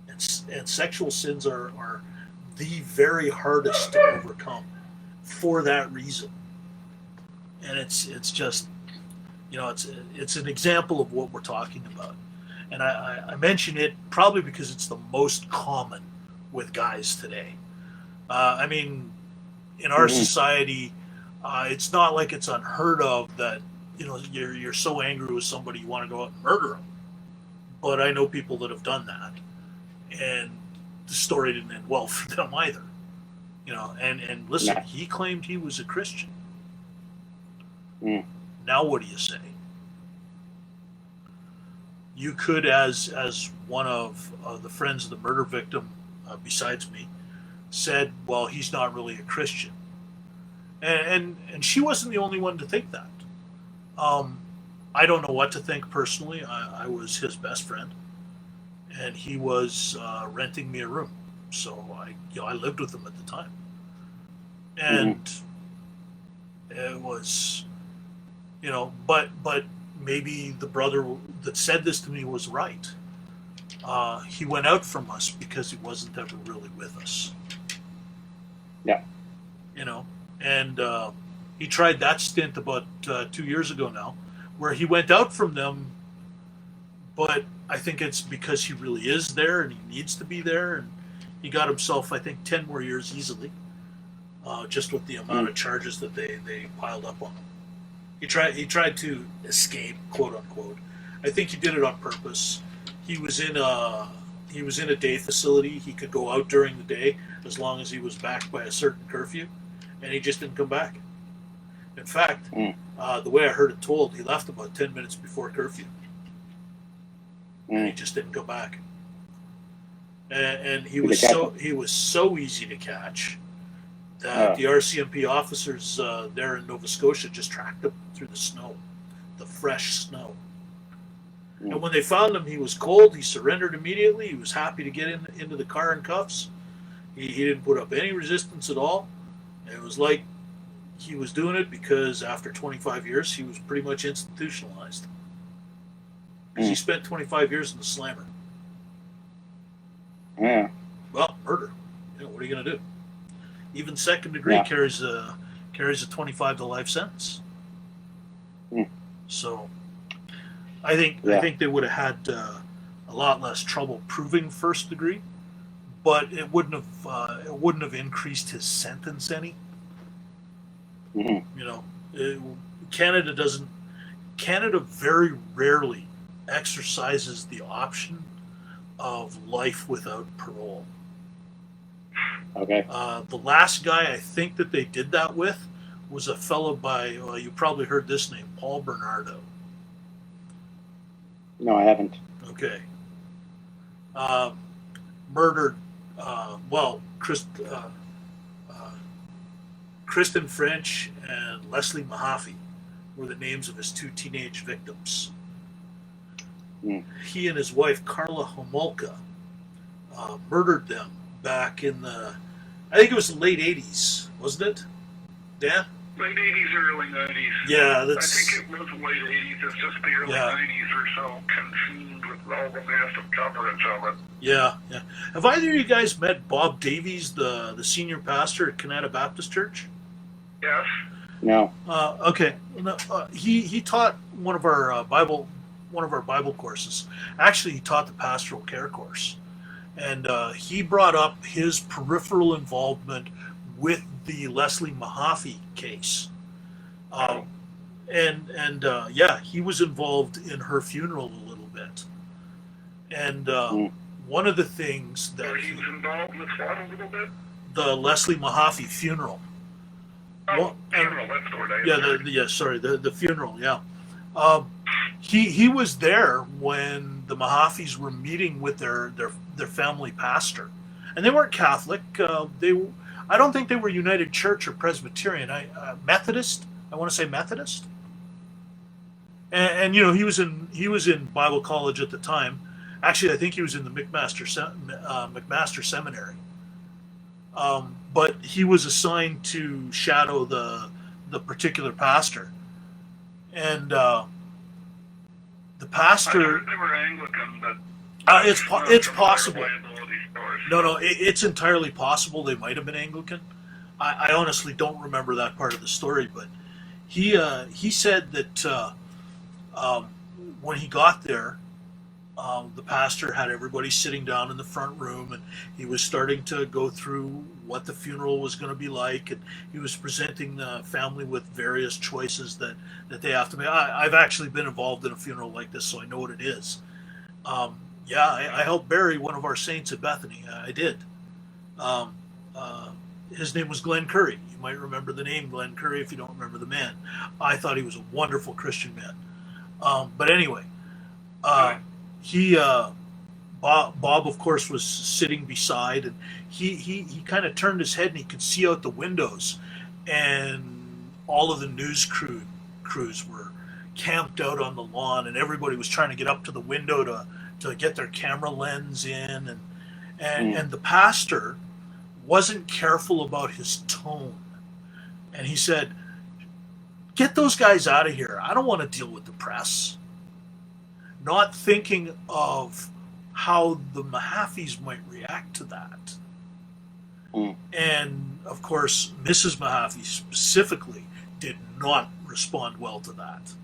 And sexual sins are the very hardest to overcome for that reason. And it's just, it's an example of what we're talking about. And I mention it probably because it's the most common with guys today. I mean, in our society, it's not like it's unheard of that you're so angry with somebody you want to go out and murder them. But I know people that have done that, and the story didn't end well for them either. And listen, he claimed he was a Christian. Now what do you say? You could, as one of the friends of the murder victim, besides me, said, well, he's not really a Christian. And she wasn't the only one to think that. I don't know what to think personally. I was his best friend, and he was renting me a room, so I lived with him at the time, and it was, but maybe the brother that said this to me was right. He went out from us because he wasn't ever really with us. Yeah. And he tried that stint about 2 years ago now, where he went out from them, but I think it's because he really is there and he needs to be there, and he got himself, I think, 10 more years easily, just with the amount of charges that they piled up on him. He tried to escape, quote unquote. I think he did it on purpose. He was in a day facility. He could go out during the day as long as he was back by a certain curfew, and he just didn't come back. In fact, the way I heard it told, he left about 10 minutes before curfew, and he just didn't go back. And he was so easy to catch that the RCMP officers there in Nova Scotia just tracked him through the snow, the fresh snow. And when they found him, he was cold. He surrendered immediately. He was happy to get into the car in cuffs. He didn't put up any resistance at all. It was like he was doing it because after 25 years, he was pretty much institutionalized. Because he spent 25 years in the slammer. Yeah. Well, murder. What are you going to do? Even second degree carries a 25 to life sentence. So I think they would have had a lot less trouble proving first degree, but it wouldn't have increased his sentence any. Canada very rarely exercises the option of life without parole. Okay. The last guy I think that they did that with was a fellow by, you probably heard this name, Paul Bernardo. No, I haven't. Okay. Murdered, Kristen French and Leslie Mahaffey were the names of his two teenage victims. He and his wife, Carla Homolka, murdered them back in I think it was the late 80s, wasn't it, Dan? Late 80s, early 90s. Yeah, I think it was late 80s. It's just the early 90s or so, consumed with all the massive coverage of it. Yeah. Have either of you guys met Bob Davies, the senior pastor at Canada Baptist Church? Yes. No. Okay. He taught one of our Bible courses. Actually, he taught the pastoral care course, and he brought up his peripheral involvement with the Leslie Mahaffey case, he was involved in her funeral a little bit, and one of the things that he was involved with what a little bit? The Leslie Mahaffey funeral. Funeral, that's the word I the funeral. Yeah, he was there when the Mahafis were meeting with their family pastor, and they weren't Catholic. I don't think they were United Church or Presbyterian. Methodist. I want to say Methodist. And he was in Bible college at the time. Actually, I think he was in the McMaster Seminary. But he was assigned to shadow the particular pastor, and the pastor. I heard they were Anglican, but it's possible. No, it's entirely possible they might have been Anglican. I honestly don't remember that part of the story, but he said that when he got there, the pastor had everybody sitting down in the front room, and he was starting to go through what the funeral was going to be like, and he was presenting the family with various choices that they have to make. I've actually been involved in a funeral like this, so I know what it is. I helped bury one of our saints at Bethany. I did. His name was Glenn Curry. You might remember the name Glenn Curry if you don't remember the man. I thought he was a wonderful Christian man. But anyway, Bob, of course, was sitting beside, and he kind of turned his head and he could see out the windows, and all of the news crews were camped out on the lawn, and everybody was trying to get up to the window to get their camera lens in, and the pastor wasn't careful about his tone, and he said, "Get those guys out of here. I don't want to deal with the press." Not thinking of how the Mahafis might react to that. And of course, Mrs. Mahaffey specifically did not respond well to that.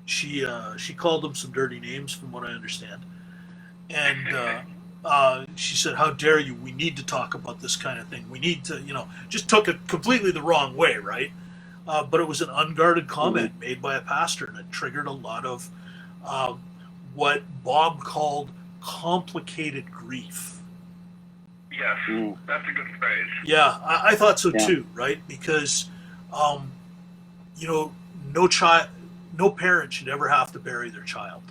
She called them some dirty names, from what I understand, and she said, "How dare you? We need to talk about this kind of thing. We need to, just took it completely the wrong way, right?" But it was an unguarded comment made by a pastor, and it triggered a lot of what Bob called complicated grief. Yes, that's a good phrase. Yeah, I thought so too, right? Because, no parent should ever have to bury their child.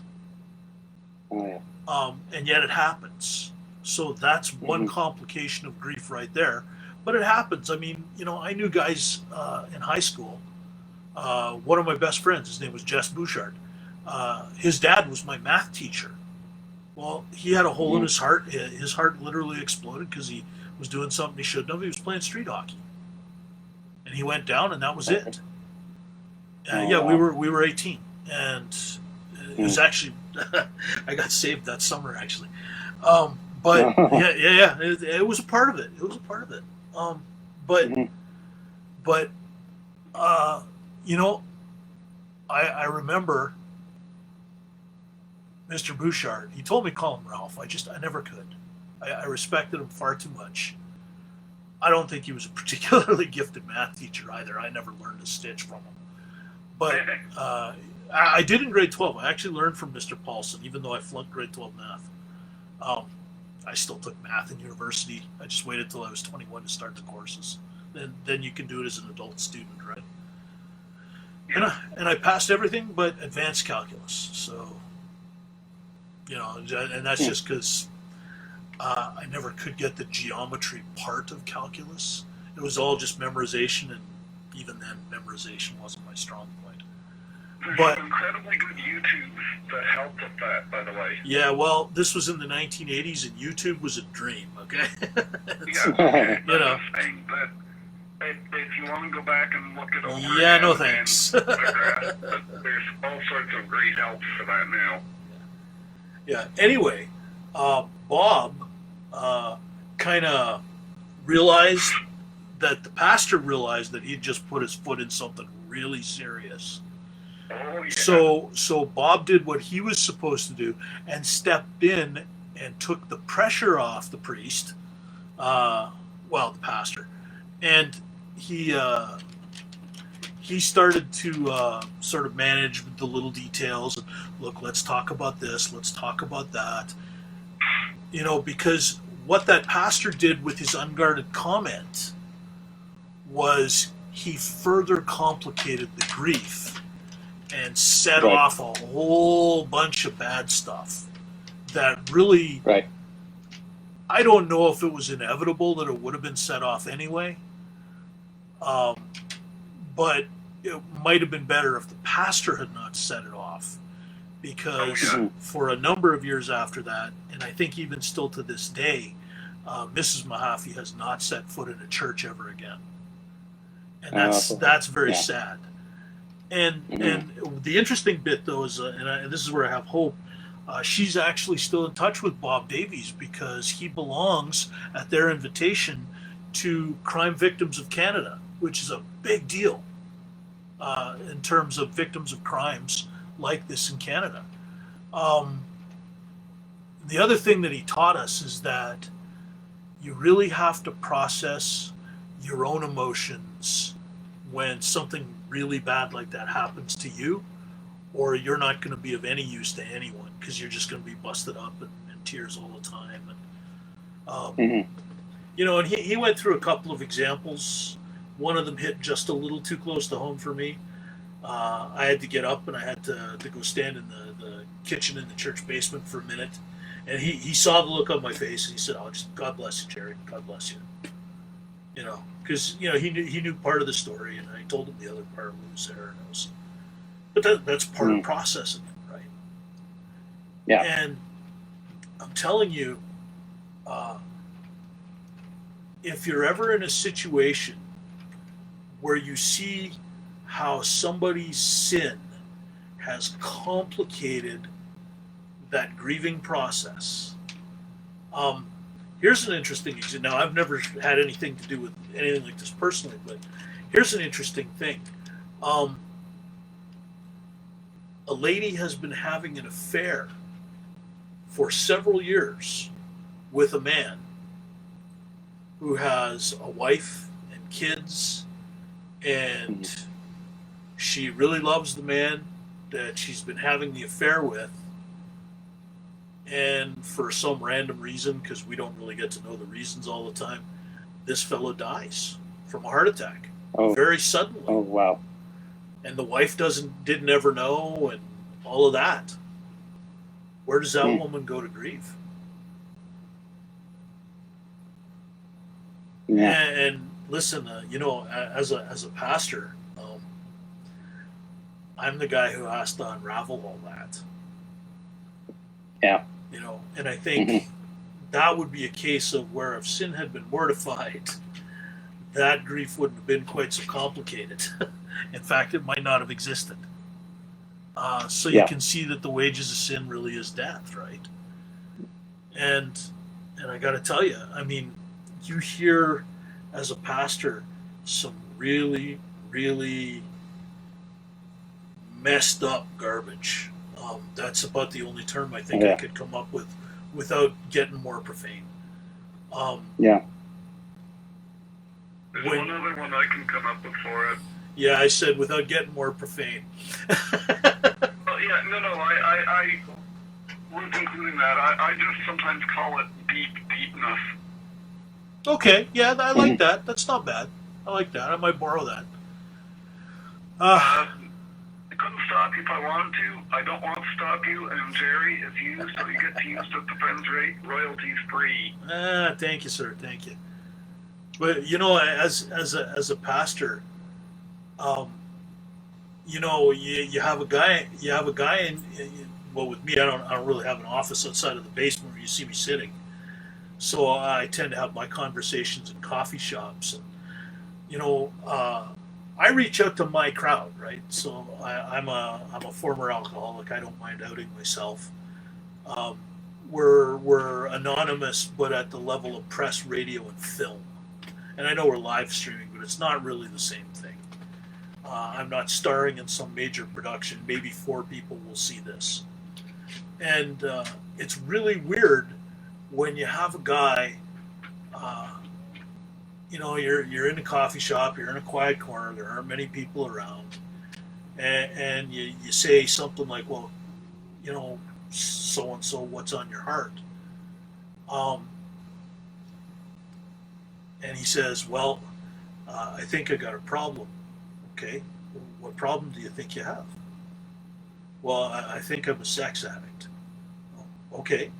And yet it happens. So that's one complication of grief right there. But it happens. I mean, I knew guys in high school. One of my best friends, his name was Jess Bouchard. His dad was my math teacher. Well, he had a hole in his heart. His heart literally exploded because he was doing something he shouldn't have. He was playing street hockey, and he went down, and that was it. We were 18, and it was actually I got saved that summer actually. But it was a part of it. It was a part of it. I remember Mr. Bouchard. He told me to call him Ralph. I never could. I respected him far too much. I don't think he was a particularly gifted math teacher either. I never learned a stitch from him. But I did in grade 12. I actually learned from Mr. Paulson, even though I flunked grade 12 math. I still took math in university. I just waited till I was 21 to start the courses. Then you can do it as an adult student, right? And I passed everything but advanced calculus. So, and that's just because I never could get the geometry part of calculus. It was all just memorization, and even then, memorization wasn't my strong point. There's some incredibly good YouTube that helped with that, by the way. Yeah, well, this was in the 1980s, and YouTube was a dream, okay? Saying, but if you want to go back and look at over no thanks. There's all sorts of great help for that now. Yeah, anyway, Bob kind of realized that the pastor realized that he'd just put his foot in something really serious. Oh, yeah. So Bob did what he was supposed to do and stepped in and took the pressure off the priest, the pastor, and he started to sort of manage the little details. And look, let's talk about this, let's talk about that. Because what that pastor did with his unguarded comment was he further complicated the grief. and set Right. off a whole bunch of bad stuff that really, Right. I don't know if it was inevitable that it would have been set off anyway, um, but it might have been better if the pastor had not set it off, because Oh, yeah. for a number of years after that, and I think even still to this day, Mrs. Mahaffey has not set foot in a church ever again, and that's very yeah. sad. And the interesting bit though is, and this is where I have hope. She's actually still in touch with Bob Davies because he belongs at their invitation to Crime Victims of Canada, which is a big deal in terms of victims of crimes like this in Canada. Um, the other thing that he taught us is that you really have to process your own emotions when something really bad like that happens to you, or you're not going to be of any use to anyone because you're just going to be busted up and in tears all the time. And, and he went through a couple of examples. One of them hit just a little too close to home for me. I had to get up and I had to go stand in the kitchen in the church basement for a minute. And he saw the look on my face and he said, "Oh, just God bless you, Jerry. God bless you." Because he knew part of the story, and I told him the other part when he was there. And but that's part of processing it, right? Yeah. And I'm telling you, if you're ever in a situation where you see how somebody's sin has complicated that grieving process, here's an interesting example. Now, I've never had anything to do with anything like this personally, but here's an interesting thing. A lady has been having an affair for several years with a man who has a wife and kids, and she really loves the man that she's been having the affair with. And for some random reason, because we don't really get to know the reasons all the time, this fellow dies from a heart attack very suddenly. Oh, wow. And the wife didn't ever know, and all of that. Where does that woman go to grieve? Yeah. And listen, as a pastor, I'm the guy who has to unravel all that. Yeah. And I think that would be a case of where if sin had been mortified, that grief wouldn't have been quite so complicated. In fact, it might not have existed. So you can see that the wages of sin really is death, right? And I got to tell you, I mean, you hear as a pastor some really, really messed up garbage. That's about the only term I think I could come up with without getting more profane. There's another one I can come up with for it. Yeah, I said without getting more profane. I was including that. I just sometimes call it deepness. Okay, yeah, I like that. That's not bad. I like that. I might borrow that. I couldn't stop you if I wanted to. I don't want to stop you. And Jerry, if you so you get to use at the Friends rate, royalties free. Thank you, sir. Thank you. But as a pastor, you have a guy. You have a guy in. Well, with me, I don't really have an office outside of the basement where you see me sitting. So I tend to have my conversations in coffee shops, and I reach out to my crowd, right? So I'm a former alcoholic. I don't mind outing myself. We're anonymous, but at the level of press, radio, and film. And I know we're live streaming, but it's not really the same thing. I'm not starring in some major production. Maybe 4 people will see this. And it's really weird when you have a guy, you're in a coffee shop, you're in a quiet corner, there aren't many people around, and you say something like, well, so-and-so, what's on your heart? And he says, well, I think I got a problem. Okay, what problem do you think you have? Well, I think I'm a sex addict. Okay.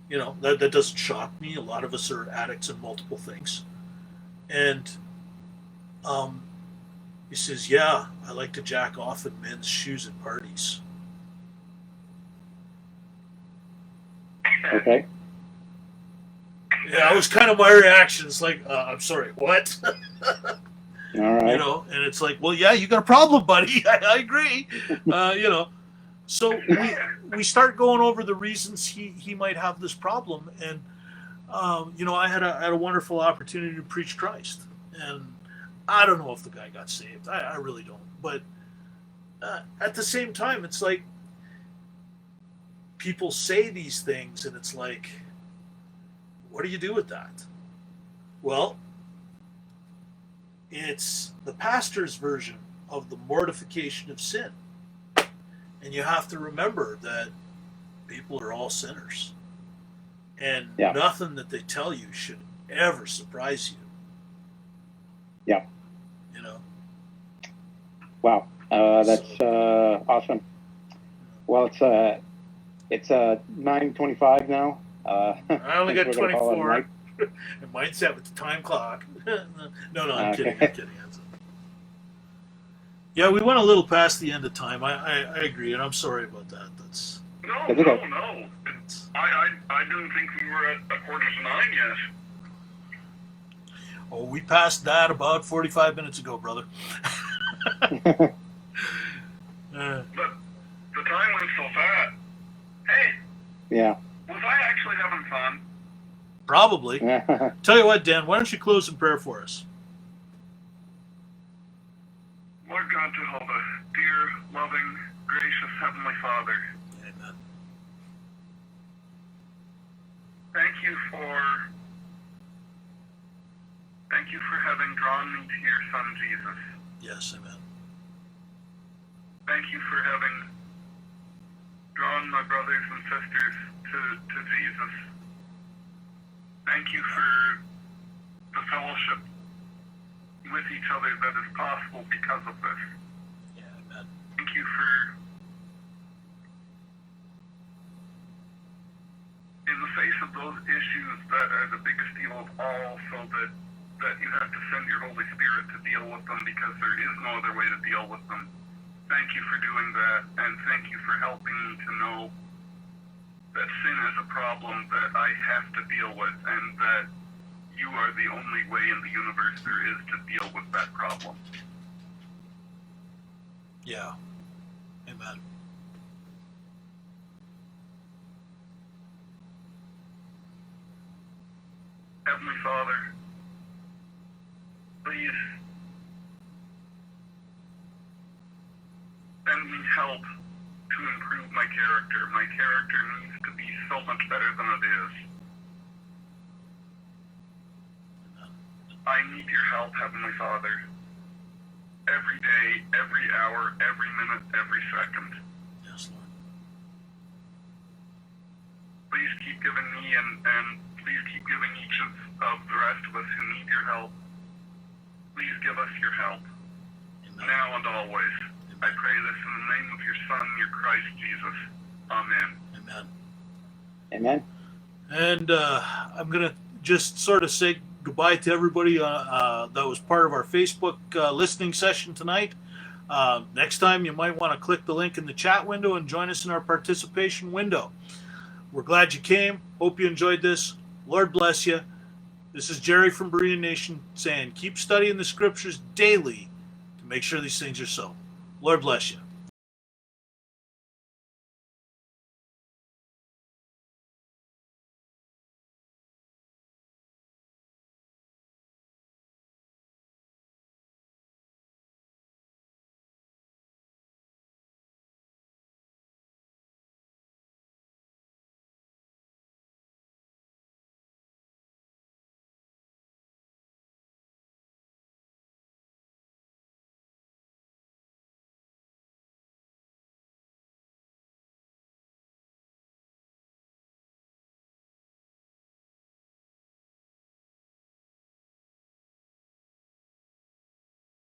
That doesn't shock me. A lot of us are addicts in multiple things. And um, he says, yeah, I like to jack off in men's shoes at parties. Okay. Yeah, that was kind of my reaction. It's like, I'm sorry, what? All right. And it's like, well, yeah, you got a problem, buddy. I agree. So we start going over the reasons he might have this problem, and I had a wonderful opportunity to preach Christ, and I don't know if the guy got saved. I really don't. But at the same time, it's like people say these things, and it's like, what do you do with that? Well, it's the pastor's version of the mortification of sin. And you have to remember that people are all sinners. And nothing that they tell you should ever surprise you. Yeah. Wow. That's awesome. Well, it's 9:25 now. I only got 24. And mine's set with the time clock. No, I'm kidding. Yeah, we went a little past the end of time. I agree, and I'm sorry about that. That's No. I didn't think we were at 8:45 yet. Oh, we passed that about 45 minutes ago, brother. But the time went so fast. Hey. Yeah. Was I actually having fun? Probably. Tell you what, Dan, why don't you close in prayer for us? Lord God, Jehovah, dear, loving, gracious Heavenly Father. Amen. Thank you for having drawn me to your Son, Jesus. Yes, amen. Thank you for having drawn my brothers and sisters to Jesus. Thank you for the fellowship with each other that is possible because of this. Yeah, amen. Thank you for, in the face of those issues that are the biggest deal of all, so that you have to send your Holy Spirit to deal with them because there is no other way to deal with them. Thank you for doing that, and thank you for helping me to know that sin is a problem that I have to deal with, and that you are the only way in the universe there is to deal with that problem. Yeah. Amen. Heavenly Father, please send me help to improve my character. My character needs to be so much better than it is. I need your help, Heavenly Father. Every day, every hour, every minute, every second. Yes, Lord. Please keep giving me and please keep giving each of the rest of us who need your help. Please give us your help. Amen. Now and always. Amen. I pray this in the name of your Son, your Christ Jesus. Amen. Amen. Amen. And I'm going to just sort of say goodbye to everybody that was part of our Facebook listening session tonight. Next time, you might want to click the link in the chat window and join us in our participation window. We're glad you came. Hope you enjoyed this. Lord bless you. This is Jerry from Berean Nation saying keep studying the scriptures daily to make sure these things are so. Lord bless you.